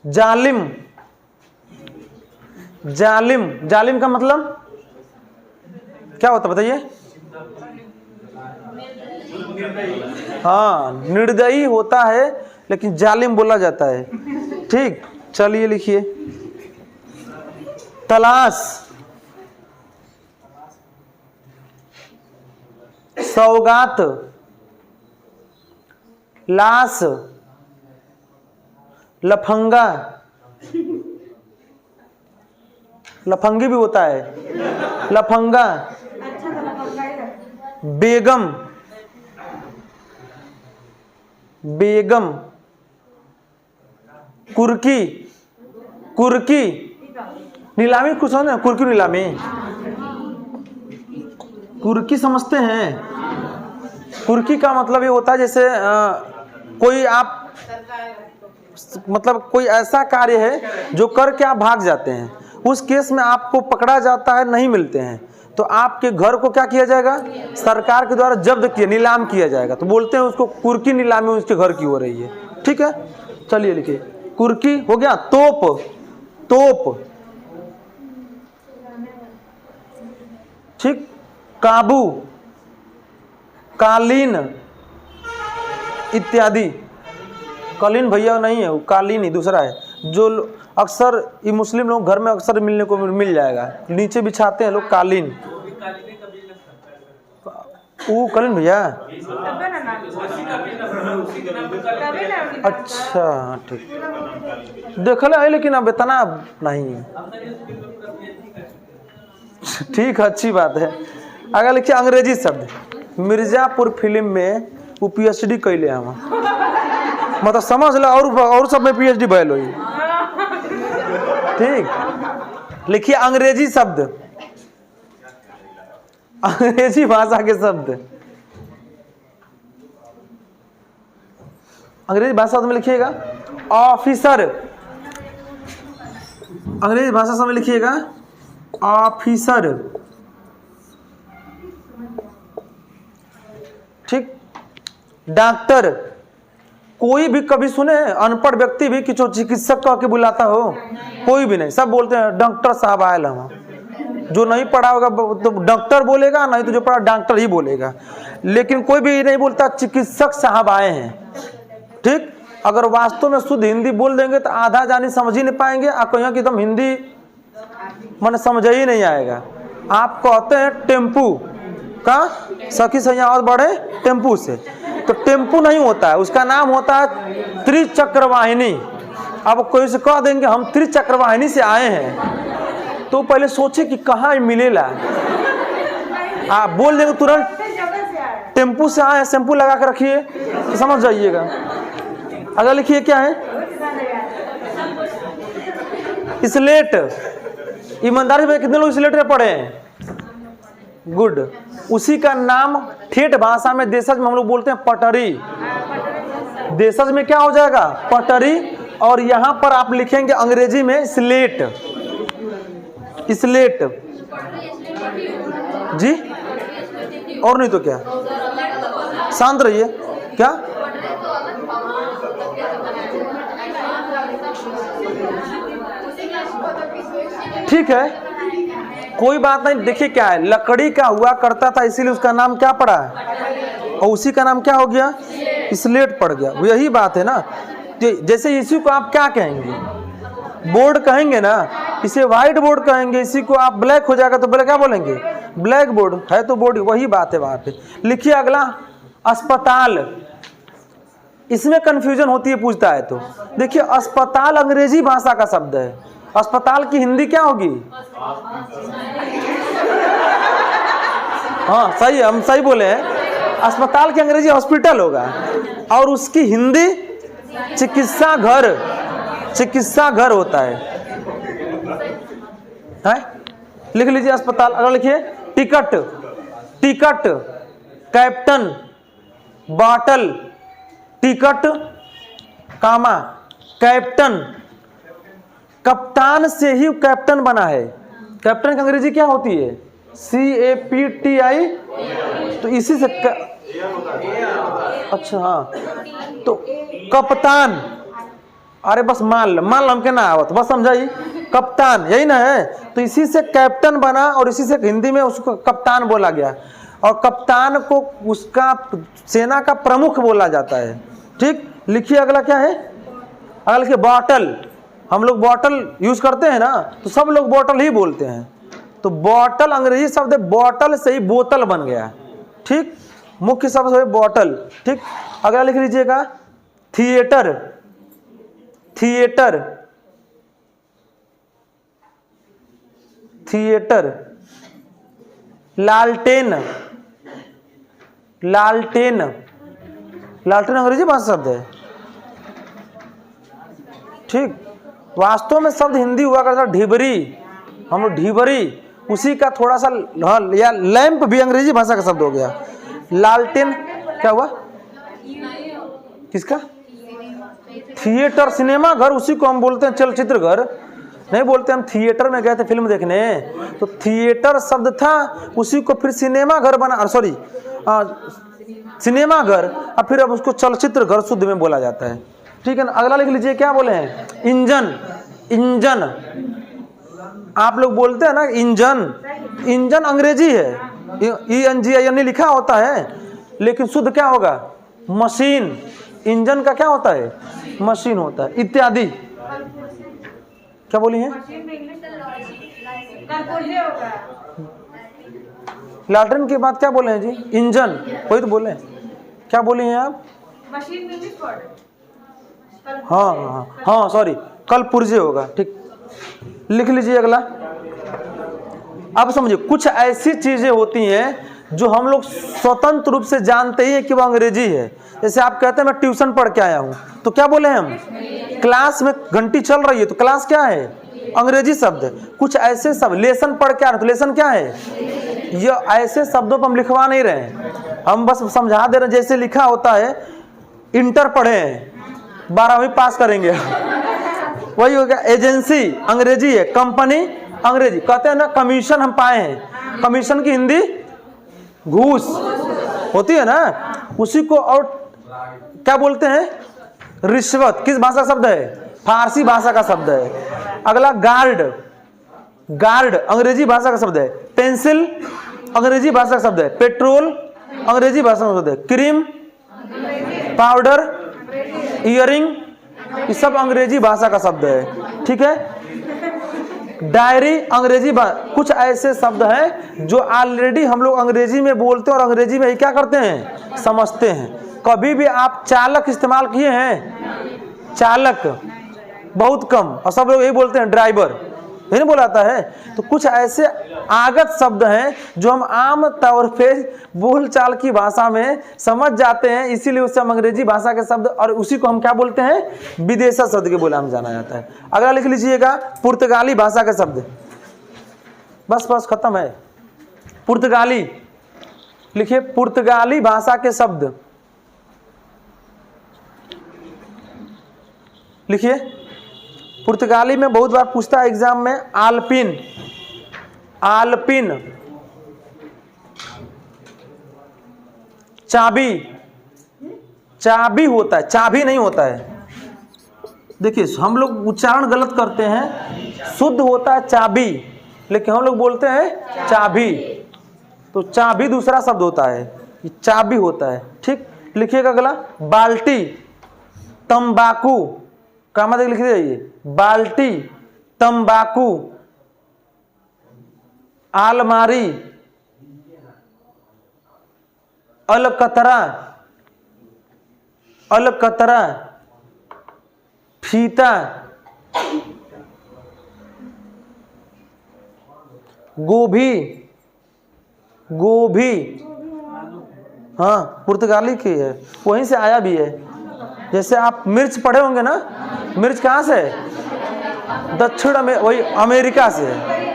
जालिम, जालिम, जालिम का मतलब क्या होता बताइए? हाँ, निर्दयी होता है लेकिन जालिम बोला जाता है, ठीक। चलिए लिखिए, तलाश, सौगात, लाश, लफंगा, लफंगी भी होता है, लफंगा, बेगम, बेगम, कुर्की, कुर्की, नीलामी कुछ हो ना, कुर्की नीलामी, कुर्की समझते हैं? कुर्की का मतलब ये होता है जैसे कोई आप मतलब कोई ऐसा कार्य है जो करके आप भाग जाते हैं, उस केस में आपको पकड़ा जाता है, नहीं मिलते हैं, तो आपके घर को क्या किया जाएगा? सरकार के द्वारा जब्त किया, नीलाम किया जाएगा, तो बोलते हैं उसको कुर्की नीलामी उसके घर की हो रही है, ठीक है। चलिए लिखिए, कुर्की हो गया। तोप, तोप, ठीक। काबू, कालीन इत्यादि, कालीन भैया नहीं है वो, कालीन ही दूसरा है, जो अक्सर ये मुस्लिम लोग घर में अक्सर मिलने को मिल जाएगा, नीचे बिछाते हैं लोग कालीन, वो कालीन भैया, अच्छा ठीक, देखल है लेकिन अब इतना नहीं है, ठीक है, अच्छी बात है। अगर लिखिए अंग्रेजी शब्द, मिर्जापुर फिल्म में वो पीएचडी कैले हम, मतलब समझ लो, और सब में पीएचडी भैल हुई, ठीक। लिखिए अंग्रेजी शब्द, अंग्रेजी भाषा के शब्द, अंग्रेजी भाषा में लिखिएगा ऑफिसर, अंग्रेजी भाषा में लिखिएगा ऑफिसर, ठीक। डॉक्टर, कोई भी कभी सुने अनपढ़ व्यक्ति भी कि जो चिकित्सक कह के बुलाता हो? कोई भी नहीं, सब बोलते हैं डॉक्टर साहब आए हम। जो नहीं पढ़ा होगा तो डॉक्टर बोलेगा, नहीं तो जो पढ़ा डॉक्टर ही बोलेगा, लेकिन कोई भी नहीं बोलता चिकित्सक साहब आए हैं, ठीक। अगर वास्तव में शुद्ध हिंदी बोल देंगे तो आधा जानी समझ ही नहीं पाएंगे, और कहीं कि एकदम हिंदी मन समझ ही नहीं आएगा। आप कहते हैं टेम्पू का सखी सैया बढ़े टेम्पू से, तो टेम्पू नहीं होता है, उसका नाम होता है त्रिचक्र वाहिनी। अब कोई से कह देंगे हम त्रिचक्र वाहिनी से आए हैं, तो पहले सोचे कि कहाँ मिलेला, आप बोल देंगे तुरंत टेम्पू से आए हैं, शैम्पू लगा कर रखिए, तो समझ जाइएगा। अगर लिखिए क्या है, स्लेट, ईमानदारी में कितने लोग स्लेट में पढ़े हैं? गुड। उसी का नाम ठेठ भाषा में देशज में हम लोग बोलते हैं पटरी, देशज में क्या हो जाएगा? पटरी। और यहां पर आप लिखेंगे अंग्रेजी में स्लेट, स्लेट जी, और नहीं तो क्या, शांत रहिए, क्या ठीक है, कोई बात नहीं। देखिए क्या है, लकड़ी का हुआ करता था इसीलिए उसका नाम क्या पड़ा है, और उसी का नाम क्या हो गया? स्लेट पड़ गया। यही बात है ना, जैसे इसी को आप क्या कहेंगे? बोर्ड कहेंगे ना, इसे व्हाइट बोर्ड कहेंगे, इसी को आप ब्लैक हो जाएगा तो ब्लैक क्या बोलेंगे? ब्लैक बोर्ड है, तो बोर्ड वही बात है वहां पे। लिखिए अगला अस्पताल, इसमें कंफ्यूजन होती है पूछता है तो। देखिए अस्पताल अंग्रेजी भाषा का शब्द है, अस्पताल की हिंदी क्या होगी? हाँ सही है, हम सही बोले हैं, अस्पताल की अंग्रेजी हॉस्पिटल होगा, और उसकी हिंदी चिकित्सा घर, चिकित्सा घर होता है। लिख लीजिए अस्पताल। अगर लिखिए ticket, ticket, captain, bottle, ticket, comma, captain, कप्तान से ही कैप्टन बना है। कैप्टन की अंग्रेजी क्या होती है? CAPTI। तो इसी से अच्छा हाँ, तो कप्तान, अरे बस मान लो हम के ना आवत, बस समझाई, कप्तान यही ना है। तो इसी से कैप्टन बना और इसी से हिंदी में उसको कप्तान बोला गया, और कप्तान को उसका सेना का प्रमुख बोला जाता है। ठीक, लिखिए अगला क्या है? अगला लिखिए बॉटल। हम लोग बॉटल यूज करते हैं ना, तो सब लोग बॉटल ही बोलते हैं। तो बॉटल अंग्रेजी शब्द है, बॉटल से ही बोतल बन गया। ठीक, मुख्य शब्द है बॉटल। ठीक, अगला लिख लीजिएगा थिएटर, थिएटर, थिएटर, लालटेन, लालटेन, लालटेन अंग्रेजी भाषा शब्द है। ठीक, वास्तव में शब्द हिंदी हुआ करता ढिबरी, हम लोग ढिबरी, उसी का थोड़ा सा या लैंप भी अंग्रेजी भाषा का शब्द हो गया। लालटेन क्या हुआ? किसका? थिएटर, सिनेमा घर, उसी को हम बोलते हैं चलचित्र घर, नहीं बोलते हम थिएटर में गए थे फिल्म देखने, तो थिएटर शब्द था, उसी को फिर सिनेमा घर बना, सॉरी सिनेमा घर, अब फिर अब उसको चलचित्र घर शुद्ध में बोला जाता है। ठीक है ना। अगला लिख लीजिए, क्या बोले हैं? इंजन, इंजन, आप लोग बोलते हैं ना इंजन, इंजन अंग्रेजी है, ENGIN लिखा होता है, लेकिन शुद्ध क्या होगा? मशीन। इंजन का क्या होता है? मशीन होता है, इत्यादि। क्या बोली है? लालटेन के बाद क्या बोले हैं जी? इंजन, वही तो बोले। क्या बोली हैं आप? हाँ हाँ हाँ, सॉरी, कल पुर्जे होगा। ठीक, लिख लीजिए अगला। अब समझिए, कुछ ऐसी चीजें होती हैं जो हम लोग स्वतंत्र रूप से जानते ही हैं कि वो अंग्रेजी है। जैसे आप कहते हैं मैं ट्यूशन पढ़ के आया हूं, तो क्या बोले हम? क्लास में घंटी चल रही है, तो क्लास क्या है? अंग्रेजी शब्द है। कुछ ऐसे शब्द, लेसन पढ़ के आ रहे, तो लेसन क्या है? ये ऐसे शब्दों पर हम लिखवा नहीं रहे हैं, हम बस समझा दे रहे हैं। जैसे लिखा होता है इंटर पढ़े हैं, 12वीं पास करेंगे, वही हो गया। एजेंसी अंग्रेजी है, कंपनी अंग्रेजी। कहते हैं ना कमीशन हम पाए हैं, कमीशन की हिंदी घूस होती है ना, उसी को और क्या बोलते हैं? रिश्वत। किस भाषा का शब्द है? फारसी भाषा का शब्द है। अगला गार्ड, गार्ड अंग्रेजी भाषा का शब्द है। पेंसिल अंग्रेजी भाषा का शब्द है। पेट्रोल अंग्रेजी भाषा का शब्द है। क्रीम, पाउडर, इयरिंग, ये सब अंग्रेजी भाषा का शब्द है। ठीक है। डायरी अंग्रेजी कुछ ऐसे शब्द हैं जो ऑलरेडी हम लोग अंग्रेजी में बोलते हैं और अंग्रेजी में ही क्या करते हैं? समझते हैं। कभी भी आप चालक इस्तेमाल किए हैं? चालक बहुत कम, और सब लोग यही बोलते हैं ड्राइवर, नहीं बोला जाता है। तो कुछ ऐसे आगत शब्द हैं जो हम आम तौर पे बोलचाल की भाषा में समझ जाते हैं, इसीलिए उससे हम अंग्रेजी भाषा के शब्द, और उसी को हम क्या बोलते हैं? विदेशी शब्द के बोला में जाना जाता है। अगला लिख लीजिएगा पुर्तगाली भाषा के शब्द। बस बस खत्म है। पुर्तगाली लिखिए, पुर्तगाली भाषा के शब्द लिखिए। पुर्तगाली में बहुत बार पूछता है एग्जाम में, आल्पिन, आल्पिन, चाबी, चाबी होता है, चाबी नहीं होता है। देखिए हम लोग उच्चारण गलत करते हैं, शुद्ध होता है चाबी, लेकिन हम लोग बोलते हैं चाबी, तो चाबी दूसरा शब्द होता है, ये चाबी होता है। ठीक, लिखिएगा अगला बाल्टी, तंबाकू, कामा देख लिख जाइए, बाल्टी, तंबाकू, आलमारी, अलकतरा, अलकतरा, फीता, गोभी, गोभी, हाँ पुर्तगाली की है, वहीं से आया भी है। जैसे आप मिर्च पढ़े होंगे ना, मिर्च कहाँ से है? दक्षिण वही अमेरिका से है।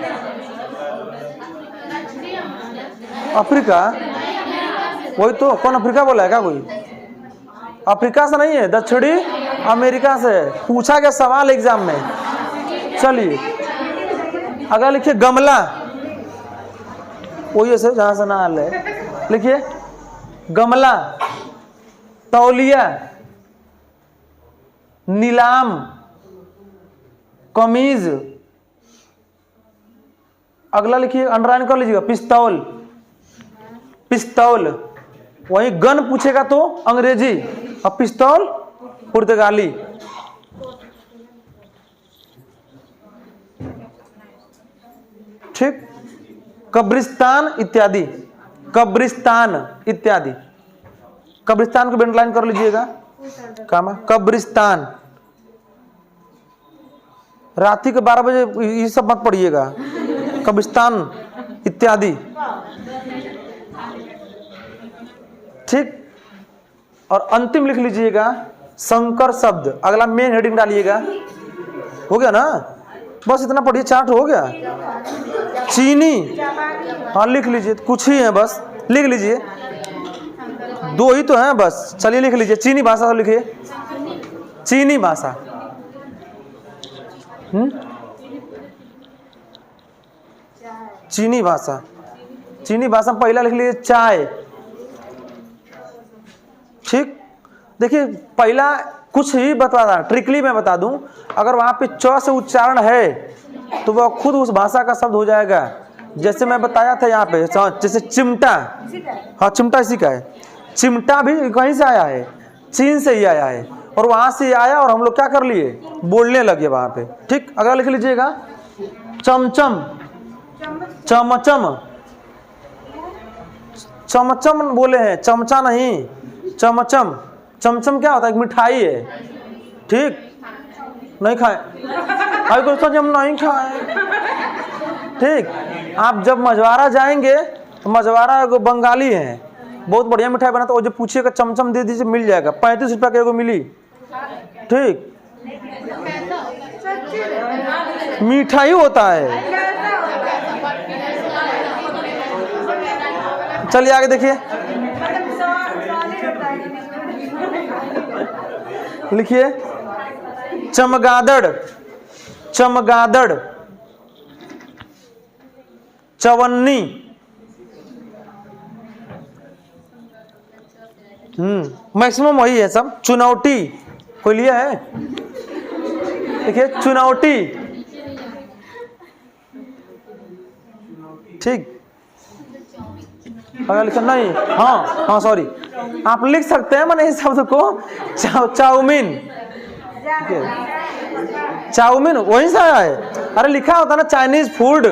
अफ्रीका, वही तो, कौन अफ्रीका बोला है क्या कोई? अफ्रीका से नहीं है, दक्षिणी अमेरिका से है। पूछा गया सवाल एग्जाम में। चलिए अगर लिखिए गमला, वही ऐसे जहां से ना हाल है, लिखिए गमला, तौलिया, नीलाम, कमीज। अगला लिखिए, अंडरलाइन कर लीजिएगा, पिस्तौल, पिस्तौल। वही गन पूछेगा तो अंग्रेजी, और पिस्तौल पुर्तगाली। ठीक। कब्रिस्तान इत्यादि, कब्रिस्तान इत्यादि। कब्रिस्तान को अंडरलाइन कर लीजिएगा, कामा कब्रिस्तान। रात्रि के 12 बजे ये सब मत पढ़िएगा, कब्रिस्तान इत्यादि। ठीक। और अंतिम लिख लीजिएगा संकर शब्द। अगला मेन हेडिंग डालिएगा। हो गया ना, बस इतना पढ़िए, चार्ट हो गया। चीनी, हाँ लिख लीजिए, कुछ ही है बस, लिख लीजिए, 2 ही तो हैं बस। चलिए लिख लीजिए, चीनी भाषा लिखिए, चीनी भाषा। चीनी भाषा, चीनी भाषा पहला लिख लीजिए चाय। ठीक। देखिए पहला कुछ ही बता रहा, ट्रिकली मैं बता दूं, अगर वहां पे च से उच्चारण है तो वह खुद उस भाषा का शब्द हो जाएगा। जैसे मैं बताया था यहाँ पे, जैसे चिमटा, हाँ चिमटा इसी का है। चिमटा भी कहीं से आया है, चीन से ही आया है, और वहां से आया और हम लोग क्या कर लिए, बोलने लगे वहां पे। ठीक। अगला लिख लीजिएगा चमचम, चमचम, चमचम बोले हैं, चमचा नहीं, चमचम। चमचम क्या होता है? एक मिठाई है। ठीक। नहीं खाए, अभी कुछ तो हम नहीं खाए। ठीक। आप जब मझवारा जाएंगे तो मझवारा को बंगाली है, बहुत बढ़िया मिठाई बनाता है। वो जो पूछिएगा चमचम दे दीजिए, मिल जाएगा। 35 रुपया के एगो मिली। ठीक। मीठा ही होता है। चलिए आगे देखिए, लिखिए चमगादड़, चमगादड़, चवन्नी, मैक्सिमम वही है सब। चुनौती, कोई लिया है? देखिए चुनौती। ठीक। अगर लिखा नहीं, हाँ हाँ सॉरी, आप लिख सकते हैं मैंने इस शब्द को चाउमीन। चाउमीन वहीं से आया है। अरे लिखा होता ना चाइनीज फूड,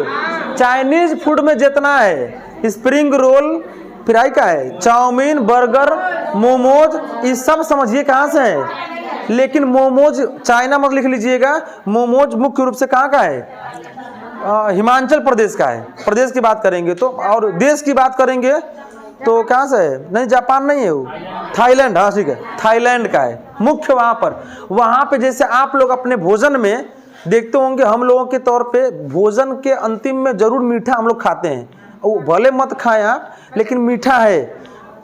चाइनीज फूड में जितना है, स्प्रिंग रोल फ्राई का है, चाउमीन, बर्गर, मोमोज, ये सब समझिए कहाँ से है। लेकिन मोमोज चाइना मत लिख लीजिएगा, मोमोज मुख्य रूप से कहाँ का है? हिमाचल प्रदेश का है। प्रदेश की बात करेंगे तो, और देश की बात करेंगे तो कहाँ से है? नहीं जापान नहीं है वो, थाईलैंड। हाँ ठीक है, थाईलैंड का है मुख्य वहाँ पर। वहाँ पे जैसे आप लोग अपने भोजन में देखते होंगे, हम लोगों के तौर पे भोजन के अंतिम में जरूर मीठा हम लोग खाते हैं। वो भले मत खाएं आप, लेकिन मीठा है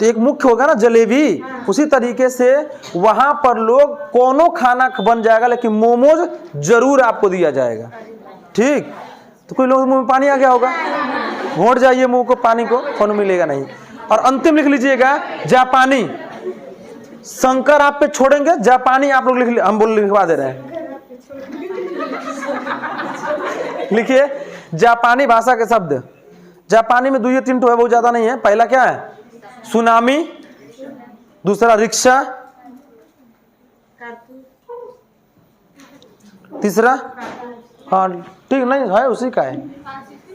तो एक मुख्य होगा ना जलेबी। उसी तरीके से वहाँ पर लोग कोनो खाना बन जाएगा, लेकिन मोमोज जरूर आपको दिया जाएगा। ठीक। तो कोई लोग मुंह में पानी आ गया होगा, घोट जाइए मुंह को, पानी को फोन मिलेगा नहीं। और अंतिम लिख लीजिएगा जापानी। शंकर आप पे छोड़ेंगे, जापानी आप लोग लिख, हम लिखवा दे रहे हैं। लिखिए जापानी भाषा के शब्द। जापानी में 2 या 3 तो है, बहुत ज्यादा नहीं है। पहला क्या है? सुनामी, दूसरा रिक्शा, तीसरा, हाँ ठीक नहीं है, उसी का है,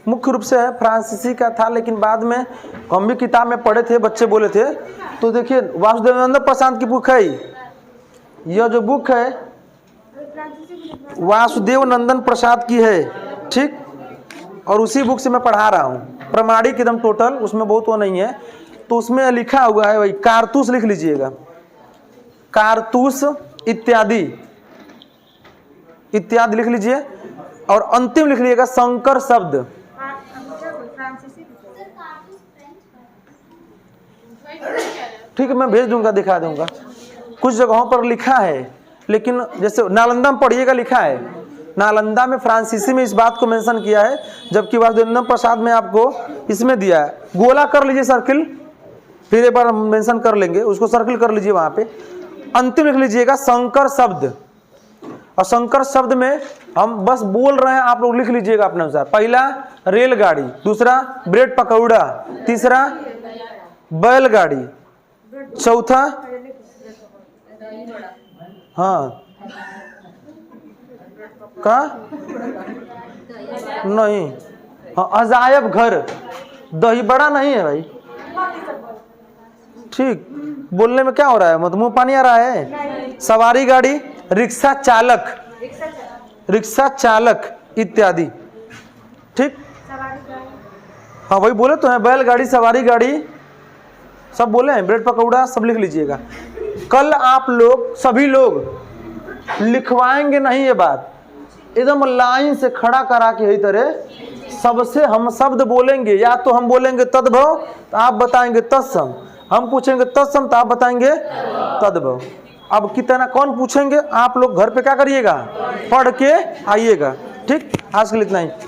मुख्य रूप से है फ्रांसीसी का था, लेकिन बाद में हम भी किताब में पढ़े थे, बच्चे बोले थे। तो देखिए वासुदेवानंद प्रशांत की बुक है, यह जो बुक है वासुदेव नंदन प्रसाद की है। ठीक। और उसी बुक से मैं पढ़ा रहा हूँ, प्रमाणिक एकदम टोटल, उसमें बहुत वो नहीं है। तो उसमें लिखा हुआ है भाई कारतूस लिख लीजिएगा, कारतूस इत्यादि, इत्यादि लिख लीजिए। और अंतिम लिख लीजिएगा संकर शब्द। ठीक है, मैं भेज दूंगा, दिखा दूंगा। कुछ जगहों पर लिखा है, लेकिन जैसे नालंदा में पढ़िएगा लिखा है, नालंदा में फ्रांसीसी में इस बात को मेंशन किया है, जबकि वासुदेव प्रसाद में आपको इसमें दिया है। गोला कर लीजिए सर्किल, फिर एक बार हम मेंशन कर लेंगे, उसको सर्किल कर लीजिए वहां पे। अंतिम लिख लीजिएगा संकर शब्द। और संकर शब्द में हम बस बोल रहे हैं, आप लोग लिख लीजिएगा अपने अनुसार। पहला रेलगाड़ी, दूसरा ब्रेड पकौड़ा, तीसरा बैलगाड़ी, चौथा हाँ का नहीं, हाँ अजायब घर, दही बड़ा नहीं है भाई। ठीक, बोलने में क्या हो रहा है, मतलब मुंह पानी आ रहा है। सवारी गाड़ी, रिक्शा चालक, रिक्शा चालक इत्यादि। ठीक, हाँ वही बोले तो हैं, बैलगाड़ी, सवारी गाड़ी सब बोले हैं, ब्रेड पकौड़ा सब लिख लीजिएगा। कल आप लोग सभी लोग लिखवाएंगे नहीं, ये बात एकदम लाइन से खड़ा करा के इस तरह सबसे हम शब्द बोलेंगे। या तो हम बोलेंगे तद्भव, तो आप बताएंगे तत्सम, हम पूछेंगे तत्सम, तो आप बताएंगे तद्भव। अब कितना कौन पूछेंगे, आप लोग घर पे क्या करिएगा, पढ़ के आइएगा। ठीक, आज के लिए इतना ही।